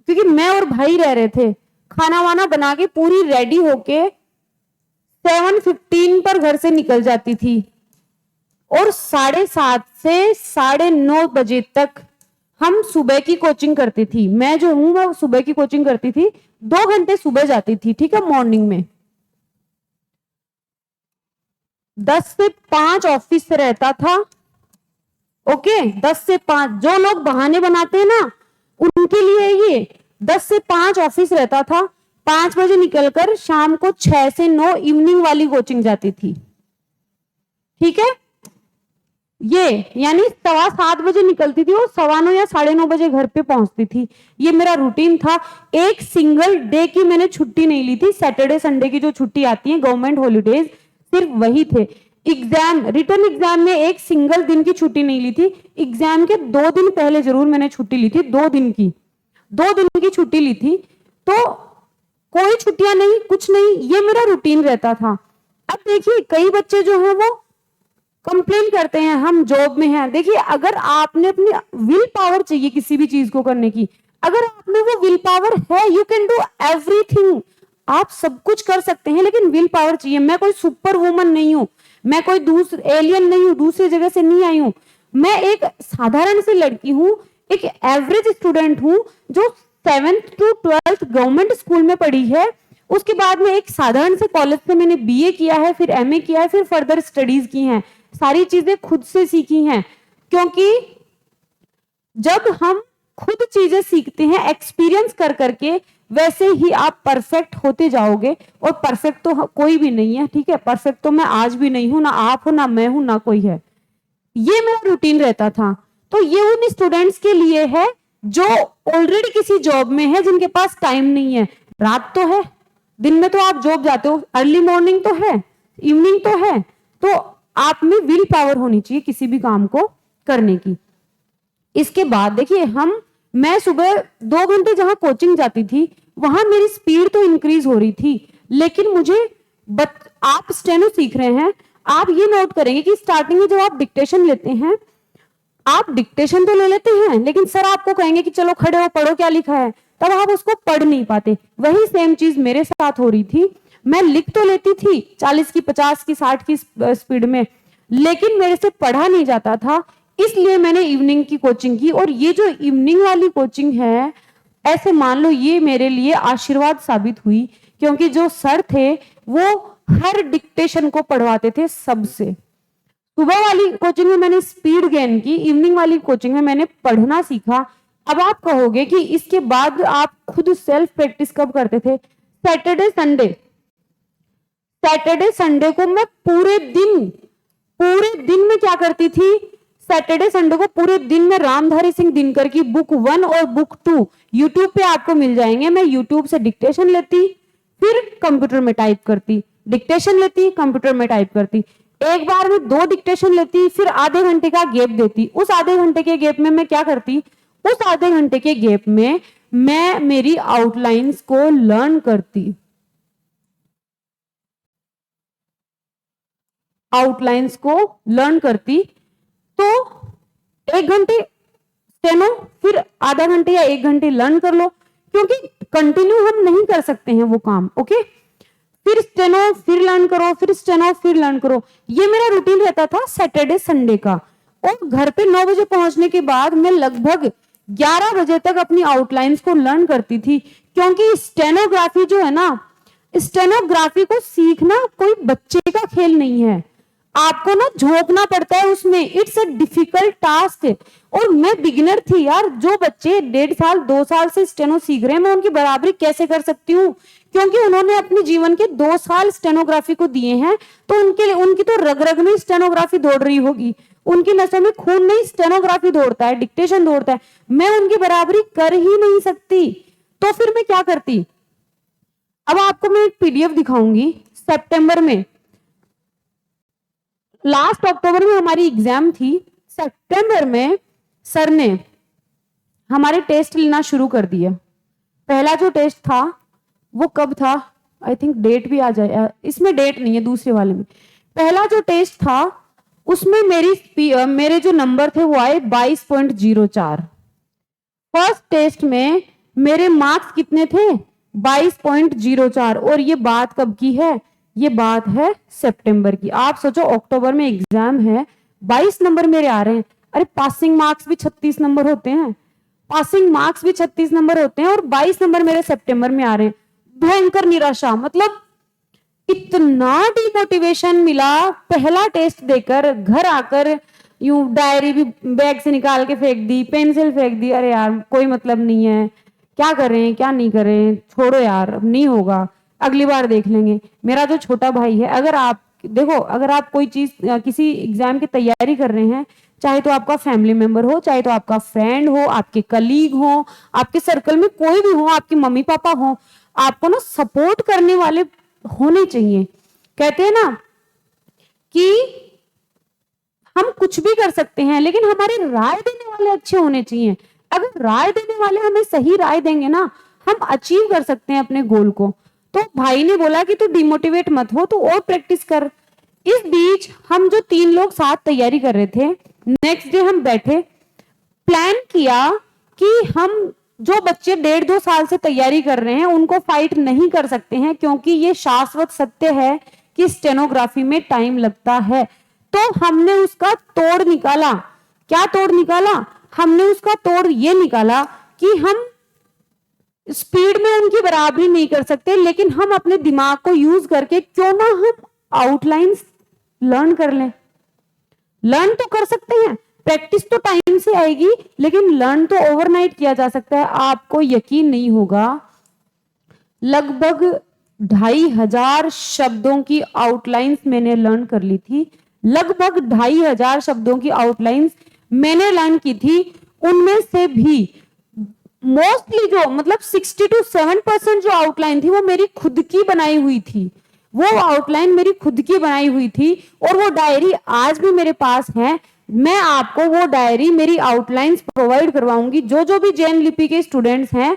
क्योंकि मैं और भाई रह रहे थे। खाना वाना बना के पूरी रेडी होके 7:15 पर घर से निकल जाती थी और 7:30 से 9:30 बजे तक हम सुबह की कोचिंग करती थी। मैं जो हूं मैं सुबह की कोचिंग करती थी, 2 घंटे सुबह जाती थी। ठीक है, मॉर्निंग में 10 से 5 ऑफिस से रहता था। ओके, 10 से 5 जो लोग बहाने बनाते हैं ना उनके लिए ये 10 से 5 ऑफिस रहता था। 5 बजे निकलकर शाम को 6 से 9 इवनिंग वाली कोचिंग जाती थी। ठीक है, ये यानी 7:15 बजे निकलती थी और 9:15 या 9:30 बजे घर पे पहुंचती थी। ये मेरा रूटीन था। एक सिंगल डे की मैंने छुट्टी नहीं ली थी। सैटरडे संडे की जो छुट्टी आती है गवर्नमेंट हॉलीडेज, सिर्फ वही थे। एग्जाम, रिटर्न एग्जाम में एक सिंगल दिन की छुट्टी नहीं ली थी। एग्जाम के 2 दिन पहले जरूर मैंने छुट्टी ली थी, 2 दिन की, 2 दिन की छुट्टी ली थी। तो कोई छुट्टियां नहीं, कुछ नहीं, ये मेरा रूटीन रहता था। अब देखिए कई बच्चे जो है वो कंप्लेन करते हैं हम जॉब में हैं। देखिए अगर आपने अपनी विल पावर चाहिए किसी भी चीज को करने की, अगर आप में वो विल पावर है, यू कैन डू एवरीथिंग, आप सब कुछ कर सकते हैं, लेकिन विल पावर चाहिए। मैं कोई सुपर वुमन नहीं हूं, मैं कोई दूसरे एलियन नहीं हूं, दूसरी जगह से नहीं आई हूं। मैं एक साधारण सी लड़की हूं, एक एवरेज स्टूडेंट हूं जो 7th to 12th government school में पढ़ी है। उसके बाद में एक साधारण से कॉलेज से मैंने बीए किया है, फिर एमए किया है, फिर फर्दर स्टडीज की हैं। सारी चीजें खुद से सीखी हैं, क्योंकि जब हम खुद चीजें सीखते हैं एक्सपीरियंस कर करके, वैसे ही आप परफेक्ट होते जाओगे। और परफेक्ट तो कोई भी नहीं है। ठीक है, परफेक्ट तो मैं आज भी नहीं हूं, ना आप हो, ना मैं हूं, ना कोई है। ये मेरा रूटीन रहता था। तो ये उन स्टूडेंट्स के लिए है जो ऑलरेडी किसी जॉब में है, जिनके पास टाइम नहीं है। रात तो है, दिन में तो आप जॉब जाते हो, अर्ली मॉर्निंग तो है, इवनिंग तो है, तो आप में विल पावर होनी चाहिए किसी भी काम को करने की। इसके बाद देखिए मैं सुबह 2 घंटे जहां कोचिंग जाती थी वहां मेरी स्पीड तो इंक्रीज हो रही थी, लेकिन मुझे आप स्टेनो सीख रहे हैं, आप ये नोट करेंगे कि स्टार्टिंग में जब आप डिक्टेशन लेते हैं, आप डिक्टेशन तो ले लेते हैं लेकिन सर आपको कहेंगे कि चलो खड़े हो पढ़ो क्या लिखा है, तब आप उसको पढ़ नहीं पाते। वही सेम चीज मेरे साथ हो रही थी। मैं लिख तो लेती थी 40 की 50 की 60 की स्पीड में, लेकिन मेरे से पढ़ा नहीं जाता था। इसलिए मैंने इवनिंग की कोचिंग की। और ये जो इवनिंग वाली कोचिंग है, ऐसे मान लो ये मेरे लिए आशीर्वाद साबित हुई, क्योंकि जो सर थे वो हर डिक्टेशन को पढ़वाते थे सबसे। सुबह वाली कोचिंग में मैंने स्पीड गेन की, इवनिंग वाली कोचिंग में मैंने पढ़ना सीखा। अब आप कहोगे कि इसके बाद आप खुद सेल्फ प्रैक्टिस कब करते थे? सैटरडे संडे को मैं पूरे दिन में क्या करती थी, सैटरडे संडे को पूरे दिन में रामधारी सिंह दिनकर की बुक 1 और बुक 2 यूट्यूब पे आपको मिल जाएंगे। मैं यूट्यूब से डिक्टेशन लेती, फिर कंप्यूटर में टाइप करती, डिक्टेशन लेती, कंप्यूटर में टाइप करती। एक बार में 2 डिक्टेशन लेती, फिर आधे घंटे का गैप देती। उस आधे घंटे के गैप में मैं क्या करती, उस आधे घंटे के गैप में मैं मेरी आउटलाइंस को लर्न करती, आउटलाइंस को लर्न करती। तो 1 घंटे स्टेनो, फिर आधा घंटे या 1 घंटे लर्न कर लो, क्योंकि कंटिन्यू हम नहीं कर सकते हैं वो काम। ओके, फिर स्टेनो, फिर लर्न करो, फिर स्टेनो, फिर लर्न करो। ये मेरा रूटीन रहता था सैटरडे संडे का। और घर पे 9 बजे पहुंचने के बाद मैं लगभग 11 बजे तक अपनी आउटलाइंस को लर्न करती थी, क्योंकि स्टेनोग्राफी जो है ना, स्टेनोग्राफी को सीखना कोई बच्चे का खेल नहीं है। आपको ना झोंकना पड़ता है उसमें, इट्स अ डिफिकल्ट टास्क। और मैं बिगिनर थी यार, जो बच्चे 1.5 साल 2 साल से स्टेनो सीख रहे हैं, मैं उनकी बराबरी कैसे कर सकती हूँ, क्योंकि उन्होंने अपने जीवन के 2 साल स्टेनोग्राफी को दिए हैं। तो उनकी तो रग रग में स्टेनोग्राफी दौड़ रही होगी, उनकी नसों में खून नहीं स्टेनोग्राफी दौड़ता है, डिक्टेशन दौड़ता है। मैं उनकी बराबरी कर ही नहीं सकती। तो फिर मैं क्या करती, अब आपको मैं एक पीडीएफ दिखाऊंगी। सितंबर में, लास्ट अक्टूबर में हमारी एग्जाम थी, सितंबर में सर ने हमारे टेस्ट लेना शुरू कर दिया। पहला जो टेस्ट था वो कब था, आई थिंक डेट भी आ जाए, इसमें डेट नहीं है, दूसरे वाले में। पहला जो टेस्ट था उसमें मेरे जो नंबर थे वो आए 22.04। फर्स्ट टेस्ट में मेरे मार्क्स कितने थे, 22.04। और ये बात कब की है, ये बात है सितंबर की। आप सोचो अक्टूबर में एग्जाम है, 22 नंबर मेरे आ रहे हैं। अरे पासिंग मार्क्स भी 36 नंबर होते हैं, पासिंग मार्क्स भी 36 नंबर होते हैं, और 22 नंबर मेरे सितंबर में आ रहे हैं। भयंकर निराशा, मतलब इतना डिमोटिवेशन मिला। पहला टेस्ट देकर घर आकर यूं डायरी भी बैग से निकाल के फेंक दी, पेंसिल फेंक दी। अरे यार कोई मतलब नहीं है, क्या करें क्या नहीं करें, छोड़ो यार अब नहीं होगा, अगली बार देख लेंगे। मेरा जो छोटा भाई है, अगर आप देखो, अगर आप कोई चीज किसी एग्जाम की तैयारी कर रहे हैं, चाहे तो आपका फैमिली मेंबर हो, चाहे तो आपका फ्रेंड हो, आपके कलीग हो, आपके सर्कल में कोई भी हो, आपके मम्मी पापा हो, आपको ना सपोर्ट करने वाले होने चाहिए। कहते हैं ना कि हम कुछ भी कर सकते हैं, लेकिन हमारे राय देने वाले अच्छे होने चाहिए। अगर राय देने वाले हमें सही राय देंगे ना, हम अचीव कर सकते हैं अपने गोल को। तो भाई ने बोला कि तू डिमोटिवेट मत हो, तो और प्रैक्टिस कर। इस बीच हम जो 3 लोग साथ तैयारी कर रहे थे, नेक्स्ट डे हम बैठे, प्लान किया कि हम जो बच्चे 1.5-2 साल से तैयारी कर रहे हैं उनको फाइट नहीं कर सकते हैं, क्योंकि ये शाश्वत सत्य है कि स्टेनोग्राफी में टाइम लगता है। तो हमने उसका तोड़ निकाला। क्या तोड़ निकाला, हमने उसका तोड़ ये निकाला कि हम स्पीड में उनकी बराबरी नहीं कर सकते, लेकिन हम अपने दिमाग को यूज करके क्यों ना हम आउटलाइंस लर्न कर लें। लर्न तो कर सकते हैं, प्रैक्टिस तो टाइम से आएगी, लेकिन लर्न तो ओवरनाइट किया जा सकता है। आपको यकीन नहीं होगा, लगभग 2500 शब्दों की आउटलाइंस मैंने लर्न कर ली थी। लगभग 2500 शब्दों की आउटलाइंस मैंने लर्न की थी। उनमें से भी मोस्टली जो मतलब 60 to 7% जो आउटलाइन थी वो मेरी खुद की बनाई हुई थी। वो आउटलाइन मेरी खुद की बनाई हुई थी, और वो डायरी आज भी मेरे पास है। मैं आपको वो डायरी, मेरी आउटलाइंस प्रोवाइड करवाऊंगी। जो जो भी जैन लिपि के स्टूडेंट्स हैं,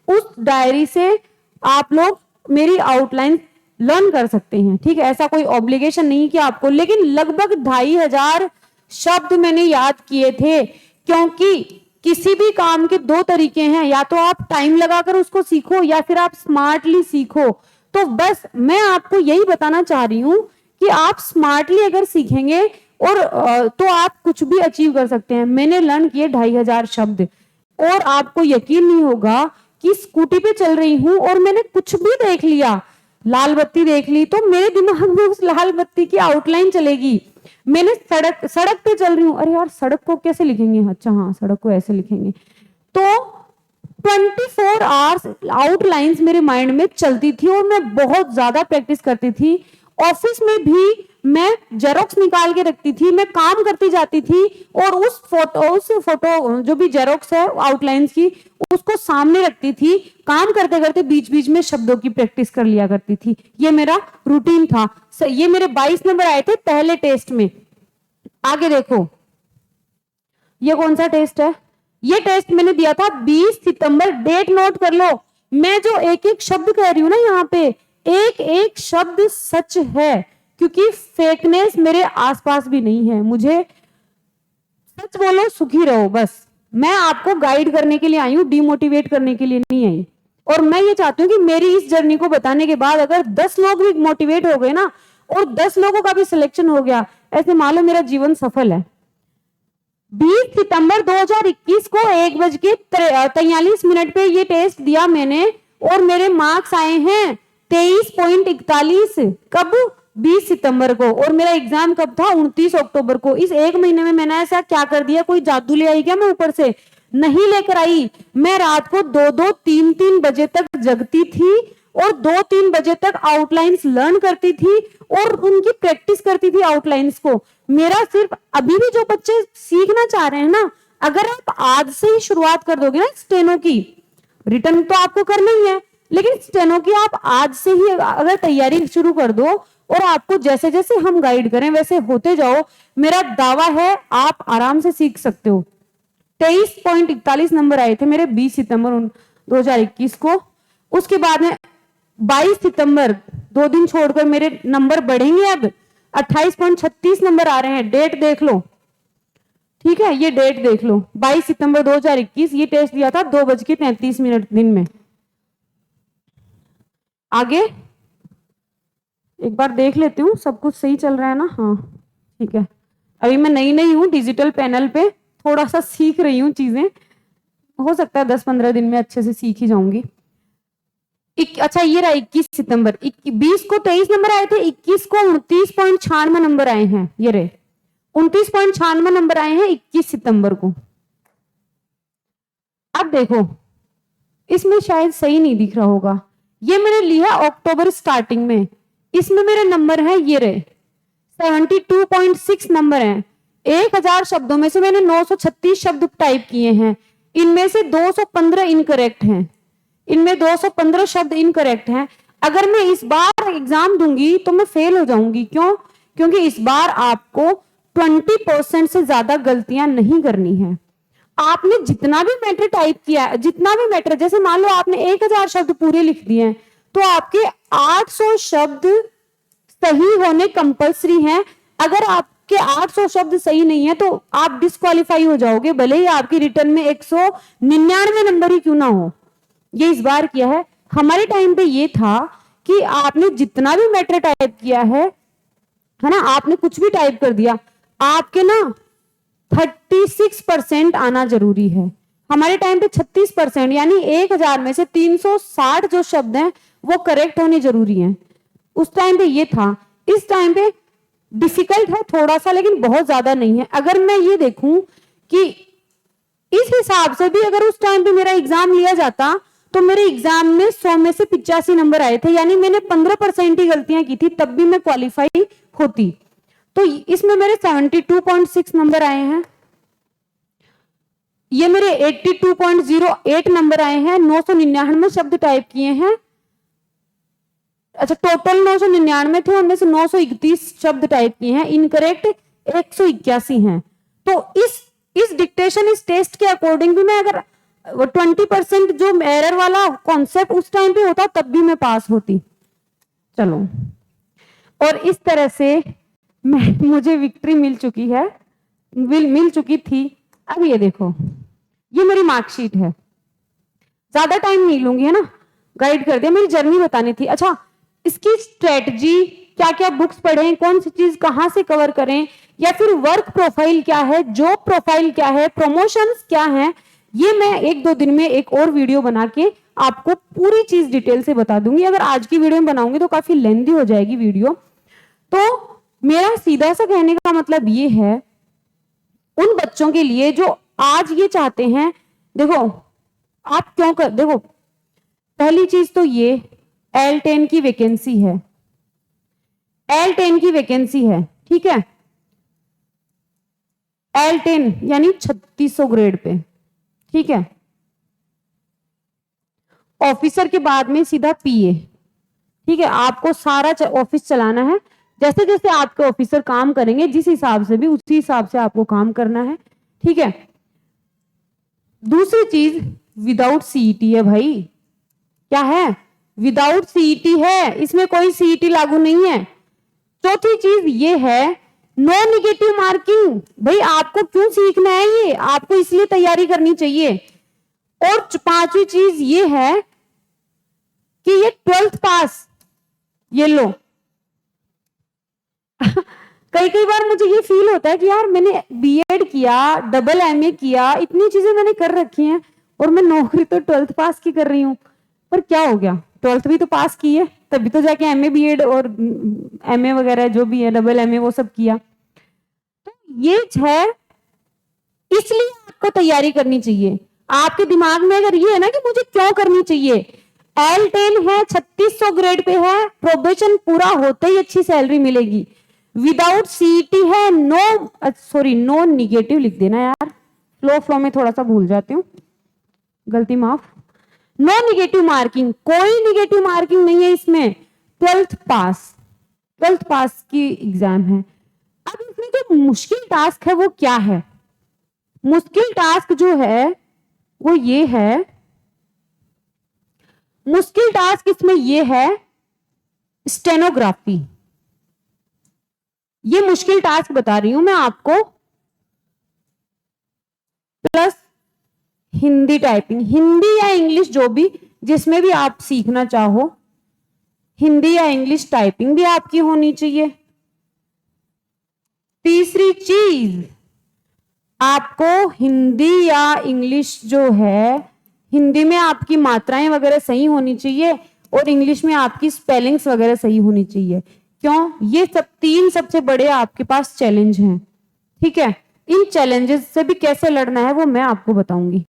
उस डायरी से आप लोग मेरी आउटलाइन लर्न कर सकते हैं। ठीक है, ऐसा कोई ऑब्लिगेशन नहीं कि आपको, लेकिन लगभग 2500 शब्द मैंने याद किए थे। क्योंकि किसी भी काम के 2 तरीके हैं, या तो आप टाइम लगाकर उसको सीखो, या फिर आप स्मार्टली सीखो। तो बस मैं आपको यही बताना चाह रही हूं कि आप स्मार्टली अगर सीखेंगे और तो आप कुछ भी अचीव कर सकते हैं। मैंने लर्न किए 2500 शब्द, और आपको यकीन नहीं होगा कि स्कूटी पे चल रही हूं और मैंने कुछ भी देख लिया, लाल बत्ती देख ली, तो मेरे दिमाग में उस लाल बत्ती की आउटलाइन चलेगी। मैंने सड़क पे चल रही हूँ, अरे यार सड़क को कैसे लिखेंगे, अच्छा हाँ सड़क को ऐसे लिखेंगे। तो 24 आवर्स आउटलाइंस मेरे माइंड में चलती थी, और मैं बहुत ज्यादा प्रैक्टिस करती थी। ऑफिस में भी मैं जेरोक्स निकाल के रखती थी, मैं काम करती जाती थी और उस फोटो जो भी जेरोक्स है आउटलाइंस की, उसको सामने रखती थी, काम करते करते बीच बीच में शब्दों की प्रैक्टिस कर लिया करती थी। ये मेरा रूटीन था। ये मेरे 22 नंबर आए थे पहले टेस्ट में। आगे देखो, ये कौन सा टेस्ट है? ये टेस्ट मैंने दिया था 20 सितंबर। डेट नोट कर लो। मैं जो एक एक शब्द कह रही हूं ना यहाँ पे, एक एक शब्द सच है, क्योंकि फेकनेस मेरे आसपास भी नहीं है। मुझे सच बोलो, सुखी रहो, बस मैं आपको गाइड करने के लिए आई हूं, डिमोटिवेट करने के लिए नहीं आई। और मैं ये चाहती हूँ कि मेरी इस जर्नी को बताने के बाद अगर 10 लोग भी मोटिवेट हो गए ना, और 10 लोगों का भी सिलेक्शन हो गया, ऐसे मान लो मेरा जीवन सफल है। 20 सितंबर 2021 को 1:43 पे ये टेस्ट दिया मैंने और मेरे मार्क्स आए हैं 23.41। कब? 20 सितंबर को। और मेरा एग्जाम कब था? 29 अक्टूबर को। इस एक महीने में मैंने ऐसा क्या कर दिया? कोई जादू ले आई क्या मैं ऊपर से? नहीं लेकर आई। मैं रात को 2-2, 3-3 बजे तक जगती थी और 2-3 बजे तक आउटलाइंस लर्न करती थी और उनकी प्रैक्टिस करती थी आउटलाइंस को। मेरा सिर्फ अभी भी जो बच्चे सीखना चाह रहे हैं ना, अगर आप आज से ही शुरुआत कर दोगे ना स्टेनो की, रिटर्न तो आपको करना ही है, लेकिन स्टेनो की आप आज से ही अगर तैयारी शुरू कर दो और आपको जैसे जैसे हम गाइड करें वैसे होते जाओ, मेरा दावा है आप आराम से सीख सकते हो। 23.41 नंबर आए थे मेरे 20 सितंबर 2021 को। उसके बाद में 22 सितंबर, 2 दिन छोड़कर मेरे नंबर बढ़ेंगे। अब 28.36 नंबर आ रहे हैं। डेट देख लो, ठीक है, ये डेट देख लो, 22 सितंबर 2021। ये टेस्ट दिया था 2:33 दिन में। आगे एक बार देख लेती हूँ सब कुछ सही चल रहा है ना? हाँ ठीक है। अभी मैं नई नई हूँ डिजिटल पैनल पे, थोड़ा सा सीख रही हूँ चीजें, हो सकता है 10-15 दिन में अच्छे से सीख ही जाऊंगी। अच्छा ये रहा 21 सितंबर। 20 को 23 नंबर आए थे, 21 को 29.96 नंबर आए हैं। ये रहे 29.96 नंबर आए हैं 21 सितंबर को। अब देखो, इसमें शायद सही नहीं दिख रहा होगा, ये मैंने लिया अक्टूबर स्टार्टिंग में। इसमें मेरे नंबर है ये रहे 72.6 नंबर हैं। 1000 शब्दों में से मैंने 936 शब्द टाइप किए हैं। इनमें से 215 इनकरेक्ट हैं। इनमें 215 शब्द इनकरेक्ट हैं। अगर मैं इस बार एग्जाम दूंगी तो मैं फेल हो जाऊंगी। क्यों? क्योंकि इस बार आपको 20% से ज्यादा गलतियां नहीं करनी है। आपने जितना भी मैटर टाइप किया, जितना भी मैटर, जैसे मान लो आपने 1000 शब्द पूरे लिख दिए हैं, तो आपके 800 शब्द सही होने कंपल्सरी हैं। अगर आपके 800 शब्द सही नहीं है तो आप डिस्क्वालीफाई हो जाओगे, भले ही आपकी रिटर्न में 199 नंबर ही क्यों ना हो। ये इस बार किया है। हमारे टाइम पे ये था कि आपने जितना भी मैटर टाइप किया है ना, आपने कुछ भी टाइप कर दिया, आपके ना 36% आना जरूरी है। हमारे टाइम पे 36%, यानी 1000 में से 360 जो शब्द हैं वो करेक्ट होने जरूरी हैं। उस टाइम पे ये था। इस टाइम पे डिफिकल्ट है थोड़ा सा, लेकिन बहुत ज्यादा नहीं है। अगर मैं ये देखूं कि इस हिसाब से भी अगर उस टाइम पे मेरा एग्जाम लिया जाता तो मेरे एग्जाम में 100 में से 85 नंबर आए थे, यानी मैंने 15% ही गलतियां की थी, तब भी मैं क्वालिफाई होती। तो इसमें मेरे 72.6 नंबर आए हैं। ये मेरे 82.08 नंबर आए हैं। 999 शब्द टाइप किए हैं। अच्छा, टोटल 999 थे, उनमें से 931 शब्द टाइप किए हैं। इनकरेक्ट 181 हैं। तो इस डिक्टेशन, इस टेस्ट के अकॉर्डिंग भी मैं अगर 20% जो एरर वाला कॉन्सेप्ट उस टाइम पे होता तब भी मैं पास होती। चलो, और इस तरह से मुझे विक्ट्री मिल चुकी है, मिल चुकी थी। अब ये देखो, ये मेरी मार्कशीट है। ज्यादा टाइम नहीं लूंगी, है ना, गाइड कर दिया, मेरी जर्नी बतानी थी। अच्छा, इसकी स्ट्रेटजी क्या क्या बुक्स पढ़ें, कौन सी चीज कहां से कवर करें, या फिर वर्क प्रोफाइल क्या है, जॉब प्रोफाइल क्या है, प्रमोशंस क्या है, ये मैं 1-2 दिन में एक और वीडियो बना के आपको पूरी चीज डिटेल से बता दूंगी। अगर आज की वीडियो में बनाऊंगी तो काफी लेंथी हो जाएगी वीडियो। तो मेरा सीधा सा कहने का मतलब ये है उन बच्चों के लिए जो आज ये चाहते हैं, देखो आप क्यों कर, देखो पहली चीज तो ये L10 की वैकेंसी है। L10 की वैकेंसी है, ठीक है, L10 यानी 3600 ग्रेड पे, ठीक है। ऑफिसर के बाद में सीधा पीए, ठीक है। आपको सारा ऑफिस चलाना है, जैसे जैसे आपके ऑफिसर काम करेंगे जिस हिसाब से भी उसी हिसाब से आपको काम करना है, ठीक है। दूसरी चीज विदाउट सीईटी है भाई, क्या है, विदाउट सीईटी है, इसमें कोई सीईटी लागू नहीं है। चौथी चीज ये है नो निगेटिव मार्किंग, भाई आपको क्यों सीखना है, ये आपको इसलिए तैयारी करनी चाहिए। और पांचवी चीज ये है कि ये 12th पास, ये लो कई कई बार मुझे ये फील होता है कि यार मैंने बीएड किया, डबल एमए किया, इतनी चीजें मैंने कर रखी हैं और मैं नौकरी तो 12th पास की कर रही हूं, पर क्या हो गया, 12th भी तो पास की है, तभी तो जाके एमए बीएड और एमए वगैरह जो भी है डबल एमए वो सब किया। तो ये है, इसलिए आपको तैयारी करनी चाहिए। आपके दिमाग में अगर ये है ना कि मुझे क्यों करनी चाहिए, L10 है, 3600 ग्रेड पे है, प्रोबेशन पूरा होते ही अच्छी सैलरी मिलेगी। विदाउट सीईटी है, नो निगेटिव लिख देना यार, फ्लो में थोड़ा सा भूल जाती हूँ, गलती माफ। नो निगेटिव मार्किंग, कोई निगेटिव मार्किंग नहीं है इसमें, 12th पास की एग्जाम है। अब इसमें जो मुश्किल टास्क है वो क्या है, मुश्किल टास्क जो है वो ये है, मुश्किल टास्क इसमें ये है स्टेनोग्राफी, ये मुश्किल टास्क बता रही हूं मैं आपको, प्लस हिंदी टाइपिंग, हिंदी या इंग्लिश जो भी, जिसमें भी आप सीखना चाहो, हिंदी या इंग्लिश टाइपिंग भी आपकी होनी चाहिए। तीसरी चीज, आपको हिंदी या इंग्लिश जो है, हिंदी में आपकी मात्राएं वगैरह सही होनी चाहिए और इंग्लिश में आपकी स्पेलिंग्स वगैरह सही होनी चाहिए। क्यों, ये सब तीन सबसे बड़े आपके पास चैलेंज हैं, ठीक है। इन चैलेंजेस से भी कैसे लड़ना है वो मैं आपको बताऊंगी,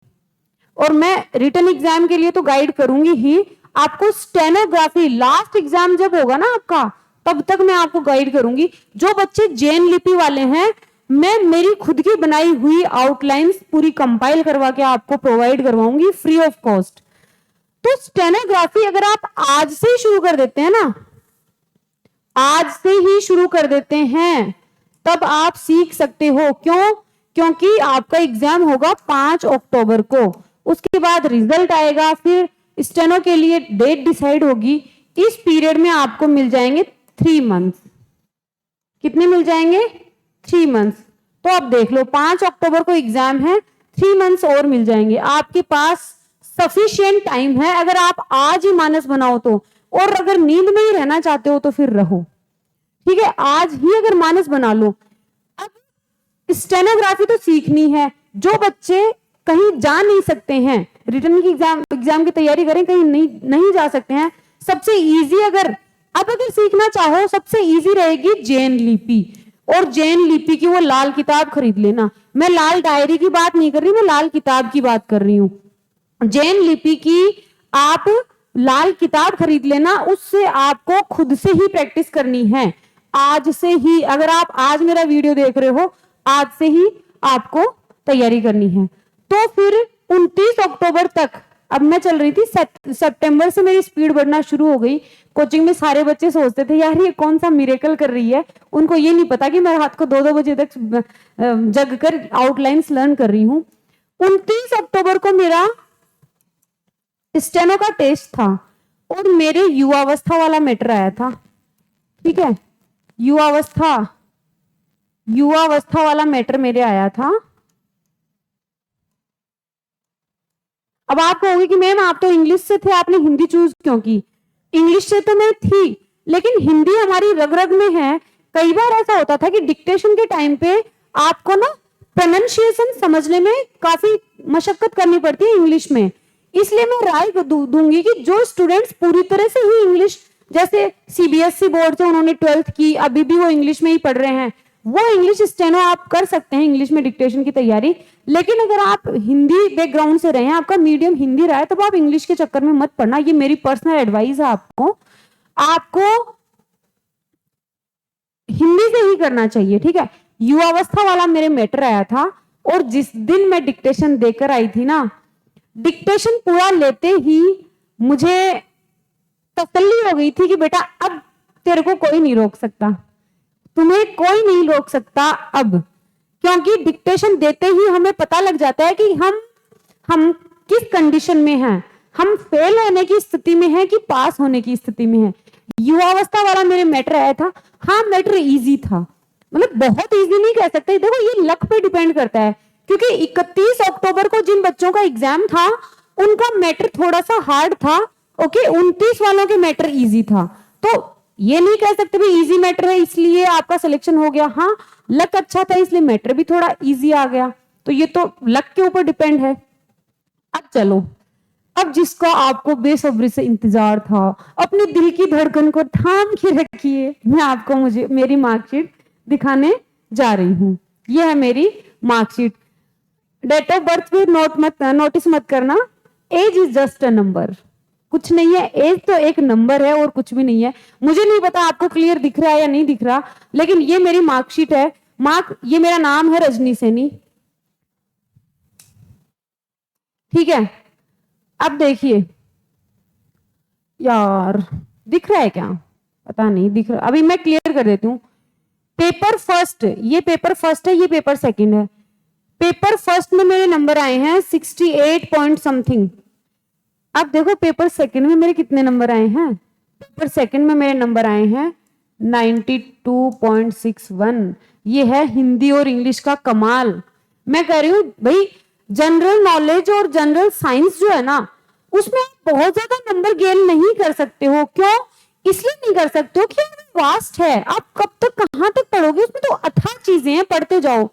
और मैं रिटन एग्जाम के लिए तो गाइड करूंगी ही, आपको स्टेनोग्राफी लास्ट एग्जाम जब होगा ना आपका, तब तक मैं आपको गाइड करूंगी। जो बच्चे जैन लिपि वाले हैं, मैं मेरी खुद की बनाई हुई आउटलाइंस पूरी कंपाइल करवा के आपको प्रोवाइड करवाऊंगी फ्री ऑफ कॉस्ट। तो स्टेनोग्राफी अगर आप आज से ही शुरू कर देते हैं ना, आज से ही शुरू कर देते हैं, तब आप सीख सकते हो। क्यों, क्योंकि आपका एग्जाम होगा 5 अक्टूबर को, उसके बाद रिजल्ट आएगा, फिर स्टेनो के लिए डेट डिसाइड होगी। इस पीरियड में आपको मिल जाएंगे 3 मंथ्स। कितने मिल जाएंगे, 3 मंथ्स। तो आप देख लो 5 अक्टूबर को एग्जाम है, 3 मंथ्स और मिल जाएंगे आपके पास, सफिशिएंट टाइम है। अगर आप आज ही मानस बनाओ तो, और अगर नींद में ही रहना चाहते हो तो फिर रहो, ठीक है, आज ही अगर मानस बना लो। अब स्टेनोग्राफी तो सीखनी है, जो बच्चे कहीं जा नहीं सकते हैं, रिटन की एग्जाम की तैयारी करें, कहीं नहीं जा सकते हैं, सबसे इजी अगर सीखना चाहो, सबसे इजी रहेगी जैन लिपि। और जैन लिपि की वो लाल किताब खरीद लेना, मैं लाल डायरी की बात नहीं कर रही, मैं लाल किताब की बात कर रही हूं। जैन लिपि की आप लाल किताब खरीद लेना, उससे आपको खुद से ही प्रैक्टिस करनी है, आज से ही। अगर आप आज मेरा वीडियो देख रहे हो, आज से ही आपको तैयारी करनी है। तो फिर 29 अक्टूबर तक, अब मैं चल रही थी, सितंबर से मेरी स्पीड बढ़ना शुरू हो गई। कोचिंग में सारे बच्चे सोचते थे यार ये कौन सा मिरेकल कर रही है, उनको ये नहीं पता कि मैं रात को 2-2 बजे तक जग कर आउटलाइंस लर्न कर रही हूँ। 29 अक्टूबर को मेरा स्टेनो का टेस्ट था और मेरे युवावस्था वाला मैटर आया था, ठीक है, युवावस्था वाला मैटर मेरे आया था। अब आप कहोगे कि मैम आप तो इंग्लिश से थे, आपने हिंदी चूज क्यों की? इंग्लिश से तो मैं थी, लेकिन हिंदी हमारी रग रग में है। कई बार ऐसा होता था कि डिक्टेशन के टाइम पे आपको ना प्रोनाउंसिएशन समझने में काफी मशक्कत करनी पड़ती है इंग्लिश में। इसलिए मैं राय दूंगी कि जो स्टूडेंट्स पूरी तरह से ही इंग्लिश, जैसे सीबीएसई बोर्ड से उन्होंने 12th की, अभी भी वो इंग्लिश में ही पढ़ रहे हैं, वो इंग्लिश स्टेनो आप कर सकते हैं, इंग्लिश में डिक्टेशन की तैयारी। लेकिन अगर आप हिंदी बैकग्राउंड से रहे हैं, आपका मीडियम हिंदी रहा है, तब आप इंग्लिश के चक्कर में मत पढ़ना। ये मेरी पर्सनल एडवाइस है आपको। हिंदी से ही करना चाहिए, ठीक है। युवावस्था वाला मेरे मैटर आया था, और जिस दिन मैं डिक्टेशन देकर आई थी ना, डिक्टेशन पूरा लेते ही मुझे तसल्ली हो गई थी कि बेटा अब तेरे को कोई नहीं रोक सकता, तुम्हें कोई नहीं रोक सकता अब, क्योंकि डिक्टेशन देते ही हमें पता लग जाता है कि हम किस कंडीशन में हैं, हम फेल होने की स्थिति में हैं कि पास होने की स्थिति में हैं। युवावस्था वाला मेरे मैटर आया था, हाँ मैटर इजी था, मतलब बहुत इजी नहीं कह सकते, देखो ये लक पे डिपेंड करता है, क्योंकि 31 अक्टूबर को जिन बच्चों का एग्जाम था उनका मैटर थोड़ा सा हार्ड था, ओके, 29 वालों के मैटर इजी था। तो ये नहीं कह सकते भी इजी मैटर है इसलिए आपका सिलेक्शन हो गया, हाँ लक अच्छा था इसलिए मैटर भी थोड़ा इजी आ गया, तो ये तो लक के ऊपर डिपेंड है। अब चलो, अब जिसका आपको बेसब्री से इंतजार था, अपने दिल की धड़कन को थाम के रखिए, मैं आपको मेरी मार्कशीट दिखाने जा रही हूं। यह है मेरी मार्कशीट। डेट ऑफ बर्थ पे नोटिस मत करना, age is just a number, कुछ नहीं है, एज तो एक नंबर है और कुछ भी नहीं है। मुझे नहीं पता आपको क्लियर दिख रहा है या नहीं दिख रहा, लेकिन ये मेरी मार्कशीट है। ये मेरा नाम है रजनी सैनी, ठीक है। अब देखिए यार, दिख रहा है क्या, पता नहीं दिख रहा, अभी मैं क्लियर कर देती हूँ। पेपर फर्स्ट, ये पेपर फर्स्ट है, ये पेपर सेकंड है। पेपर फर्स्ट में मेरे नंबर आए हैं 68 पॉइंट समथिंग। अब देखो पेपर सेकंड में मेरे कितने नंबर आए हैं, पेपर सेकंड में मेरे नंबर आए हैं 92.61। ये है हिंदी और इंग्लिश का कमाल। मैं कह रही हूं भाई, जनरल नॉलेज और जनरल साइंस जो है ना, उसमें बहुत ज्यादा नंबर गेन नहीं कर सकते हो। क्यों? इसलिए नहीं कर सकते हो कि वास्ट है, आप कब तक कहां तक पढ़ोगे, उसमें तो अथाह चीजें हैं, पढ़ते जाओ।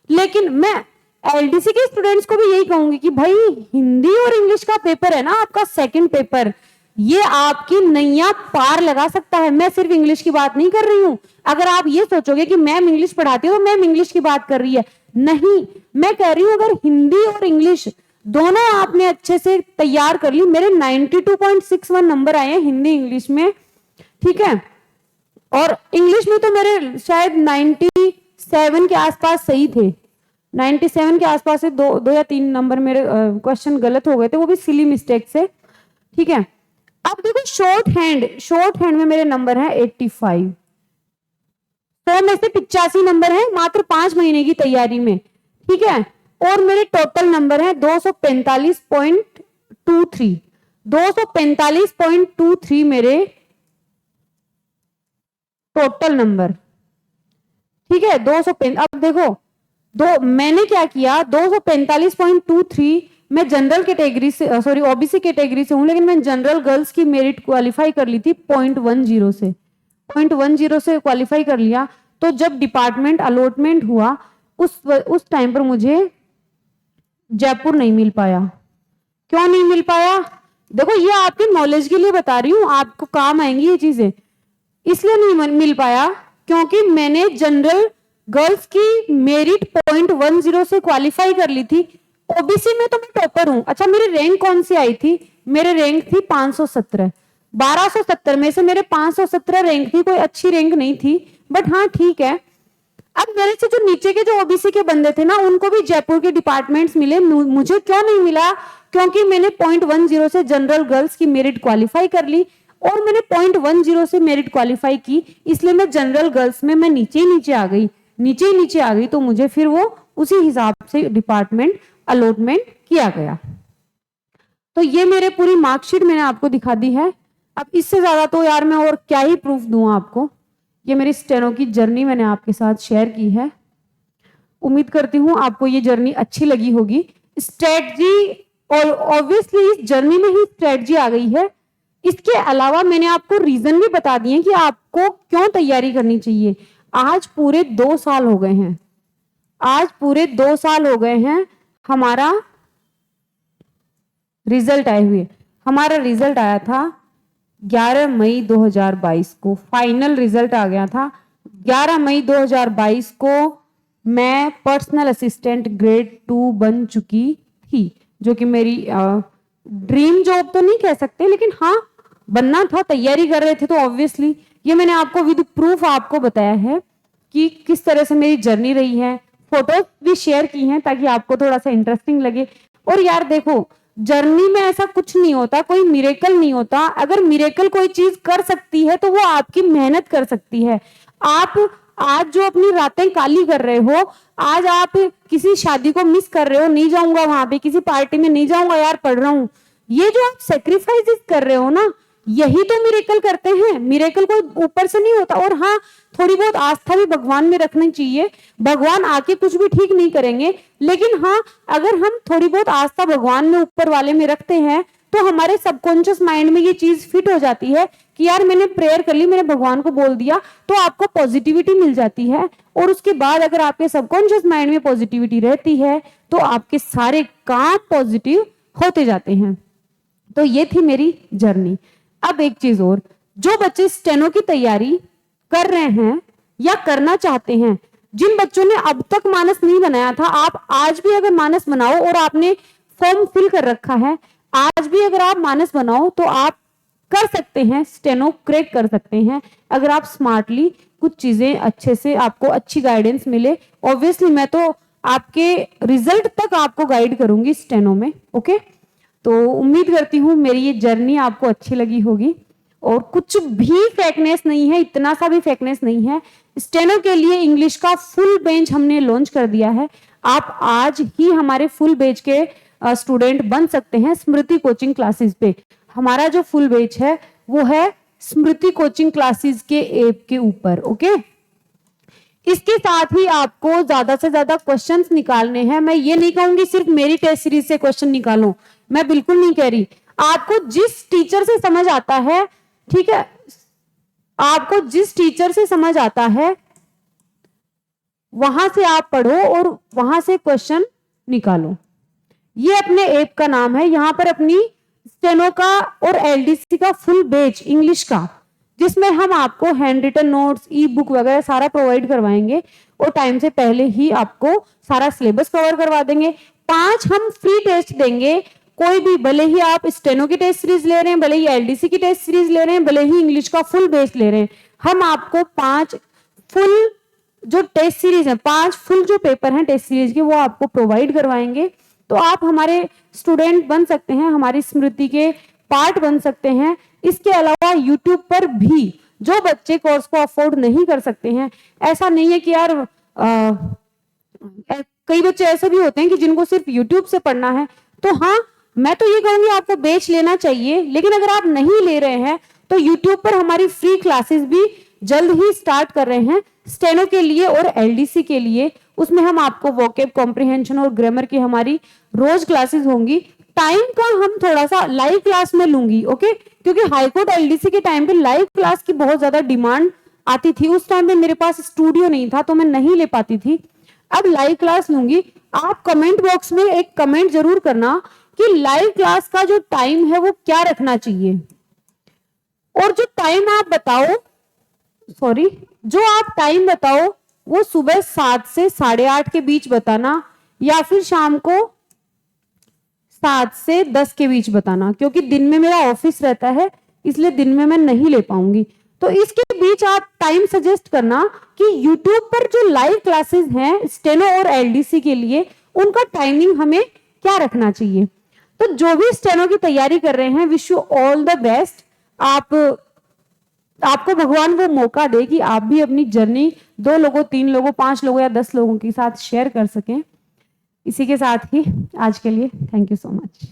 लेकिन मैं एलडीसी के स्टूडेंट्स को भी यही कहूंगी कि भाई हिंदी और इंग्लिश का पेपर है ना, आपका सेकंड पेपर, ये आपकी नैया पार लगा सकता है। मैं सिर्फ इंग्लिश की बात नहीं कर रही हूं। अगर आप ये सोचोगे कि मैम इंग्लिश पढ़ाती है तो मैम इंग्लिश की बात कर रही है, नहीं, मैं कह रही हूं अगर हिंदी और इंग्लिश दोनों आपने अच्छे से तैयार कर ली, मेरे 92.61 नंबर आए हैं हिंदी इंग्लिश में, ठीक है। और इंग्लिश में तो मेरे शायद 97 के आसपास सही थे, 97 के आसपास से दो या तीन नंबर मेरे क्वेश्चन गलत हो गए थे, वो भी सिली मिस्टेक से, ठीक है। अब देखो शॉर्ट हैंड में मेरे नंबर है 85, 100 में से 85 नंबर है मात्र 5 महीने की तैयारी में, ठीक है। और मेरे टोटल नंबर है 245.23, 245.23 मेरे टोटल नंबर, ठीक है। 245, अब देखो मैंने क्या किया, 245.23 मैं जनरल कैटेगरी से, सॉरी ओबीसी कैटेगरी से हूं, लेकिन मैं जनरल गर्ल्स की मेरिट क्वालिफाई कर ली थी 0.10 से, 0.10 से क्वालिफाई कर लिया। तो जब डिपार्टमेंट अलॉटमेंट हुआ उस टाइम पर मुझे जयपुर नहीं मिल पाया। क्यों नहीं मिल पाया? देखो ये आपके नॉलेज के लिए बता रही हूं, आपको काम आएंगी ये चीजें। इसलिए नहीं मिल पाया क्योंकि मैंने जनरल गर्ल्स की मेरिट 0.10 से क्वालिफाई कर ली थी। ओबीसी में तो मैं टॉपर हूं। अच्छा मेरी रैंक कौन सी आई थी? मेरे रैंक थी 517, 1270 में से मेरे 517 रैंक थी, कोई अच्छी रैंक नहीं थी, बट हाँ ठीक है। अब मेरे से जो नीचे के जो ओबीसी के बंदे थे ना, उनको भी जयपुर के डिपार्टमेंट्स मिले, मुझे क्यों नहीं मिला? क्योंकि मैंने 0.10 से जनरल गर्ल्स की मेरिट क्वालिफाई कर ली, और मैंने 0.10 से मेरिट क्वालिफाई की, इसलिए मैं जनरल गर्ल्स में मैं नीचे ही आ गई, तो मुझे फिर वो उसी हिसाब से डिपार्टमेंट अलॉटमेंट किया गया। तो ये मेरे पूरी मार्कशीट मैंने आपको दिखा दी है। अब इससे ज्यादा तो यार मैं और क्या ही प्रूफ दूं आपको। ये मेरी स्टेनो की जर्नी मैंने आपके साथ शेयर की है। उम्मीद करती हूं आपको ये जर्नी अच्छी लगी होगी। स्ट्रेटजी, और ऑब्वियसली इस जर्नी में ही स्ट्रेटजी आ गई है। इसके अलावा मैंने आपको रीजन भी बता दिए कि आपको क्यों तैयारी करनी चाहिए। आज पूरे 2 साल हो गए हैं, हमारा रिजल्ट आए हुए। हमारा रिजल्ट आया था 11 मई 2022 को, फाइनल रिजल्ट आ गया था 11 मई 2022 को। मैं पर्सनल असिस्टेंट ग्रेड 2 बन चुकी थी, जो कि मेरी ड्रीम जॉब तो नहीं कह सकते, लेकिन हाँ बनना था, तैयारी कर रहे थे तो ऑब्वियसली। ये मैंने आपको विद प्रूफ आपको बताया है। कि किस तरह से मेरी जर्नी रही है, फोटोज भी शेयर की हैं ताकि आपको थोड़ा सा इंटरेस्टिंग लगे। और यार देखो, जर्नी में ऐसा कुछ नहीं होता, कोई मिरेकल नहीं होता। अगर मिरेकल कोई चीज कर सकती है तो वो आपकी मेहनत कर सकती है। आप आज जो अपनी रातें काली कर रहे हो, आज आप किसी शादी को मिस कर रहे हो, नहीं जाऊंगा वहां पे, किसी पार्टी में नहीं जाऊंगा यार, पढ़ रहा हूं, ये जो आप सेक्रीफाइसेस कर रहे हो ना, यही तो मिरेकल करते हैं। मिरेकल कोई ऊपर से नहीं होता। और हाँ, थोड़ी बहुत आस्था भी भगवान में रखनी चाहिए। भगवान आके कुछ भी ठीक नहीं करेंगे, लेकिन हाँ, अगर हम थोड़ी बहुत आस्था भगवान में, ऊपर वाले में रखते हैं, तो हमारे सबकॉन्शियस माइंड में ये चीज फिट हो जाती है कि यार मैंने प्रेयर कर ली, मैंने भगवान को बोल दिया, तो आपको पॉजिटिविटी मिल जाती है। और उसके बाद अगर आपके सबकॉन्शियस माइंड में पॉजिटिविटी रहती है तो आपके सारे काम पॉजिटिव होते जाते हैं। तो ये थी मेरी जर्नी। अब एक चीज और, जो बच्चे स्टेनो की तैयारी कर रहे हैं या करना चाहते हैं, जिन बच्चों ने अब तक मानस नहीं बनाया था, आप आज भी अगर मानस बनाओ और आपने फॉर्म फिल कर रखा है, आज भी अगर आप मानस बनाओ तो आप कर सकते हैं, स्टेनो क्रैक कर सकते हैं, अगर आप स्मार्टली कुछ चीजें अच्छे से, आपको अच्छी गाइडेंस मिले। ऑब्वियसली मैं तो आपके रिजल्ट तक आपको गाइड करूंगी स्टेनो में। ओके, तो उम्मीद करती हूँ मेरी ये जर्नी आपको अच्छी लगी होगी। और कुछ भी फेकनेस नहीं है, इतना सा भी फेकनेस नहीं है। स्टेनो के लिए इंग्लिश का फुल बेंच हमने लॉन्च कर दिया है। आप आज ही हमारे फुल बेंच के स्टूडेंट बन सकते हैं स्मृति कोचिंग क्लासेस पे। हमारा जो फुल बेंच है वो है स्मृति कोचिंग क्लासेस के ऐप के ऊपर। ओके, इसके साथ ही आपको ज्यादा से ज्यादा क्वेश्चंस निकालने हैं। मैं ये नहीं कहूंगी सिर्फ मेरी टेस्ट सीरीज से क्वेश्चन निकालो, मैं बिल्कुल नहीं कह रही। आपको जिस टीचर से समझ आता है, ठीक है, आपको जिस टीचर से समझ आता है वहां से आप पढ़ो और वहां से क्वेश्चन निकालो। ये अपने ऐप का नाम है। यहां पर अपनी स्टेनो का और एलडीसी का फुल बैच इंग्लिश का, जिसमें हम आपको handwritten notes, ebook वगैरह सारा प्रोवाइड करवाएंगे और टाइम से पहले ही आपको सारा सिलेबस कवर करवा देंगे। 5 हम फ्री टेस्ट देंगे। कोई भी, भले ही आप स्टेनो की टेस्ट सीरीज ले रहे हैं, भले ही एलडीसी की टेस्ट सीरीज ले रहे हैं, भले ही इंग्लिश का फुल बेस ले रहे हैं, हम आपको 5 फुल जो टेस्ट सीरीज है, 5 फुल जो पेपर हैं टेस्ट सीरीज के, वो आपको प्रोवाइड करवाएंगे। तो आप हमारे स्टूडेंट बन सकते हैं, हमारी स्मृति के पार्ट बन सकते हैं। इसके अलावा यूट्यूब पर भी जो बच्चे कोर्स को अफोर्ड नहीं कर सकते हैं, ऐसा नहीं है कि यार कई बच्चे ऐसे भी होते हैं कि जिनको सिर्फ यूट्यूब से पढ़ना है, तो हाँ, मैं तो ये कहूंगी आपको बेच लेना चाहिए। लेकिन अगर आप नहीं ले रहे हैं तो यूट्यूब पर हमारी फ्री क्लासेस भी जल्द ही स्टार्ट कर रहे हैं स्टेनो के लिए और एलडीसी के लिए। उसमें हम आपको वोकेब, कॉम्प्रिहेंशन और ग्रामर की हमारी रोज क्लासेस होंगी। टाइम का हम थोड़ा सा लाइव क्लास में लूंगी, ओके, क्योंकि हाईकोर्ट एलडीसी के टाइम पे लाइव क्लास की बहुत ज्यादा डिमांड आती थी। उस टाइम पे मेरे पास स्टूडियो नहीं था तो मैं नहीं ले पाती थी। अब लाइव क्लास लूंगी। आप कमेंट बॉक्स में एक कमेंट जरूर करना कि लाइव क्लास का जो टाइम है वो क्या रखना चाहिए। और जो टाइम आप बताओ, जो आप टाइम बताओ वो सुबह 7 से 8:30 के बीच बताना, या फिर शाम को 7 से 10 के बीच बताना, क्योंकि दिन में मेरा ऑफिस रहता है, इसलिए दिन में मैं नहीं ले पाऊंगी। तो इसके बीच आप टाइम सजेस्ट करना कि यूट्यूब पर जो लाइव क्लासेस हैं स्टेनो और एलडीसी के लिए, उनका टाइमिंग हमें क्या रखना चाहिए। तो जो भी स्टेनो की तैयारी कर रहे हैं, wish you all the best. आपको भगवान वो मौका दे कि आप भी अपनी जर्नी 2 लोगों, 3 लोगों, 5 लोगों या 10 लोगों के साथ शेयर कर सकें। इसी के साथ ही आज के लिए थैंक यू सो मच।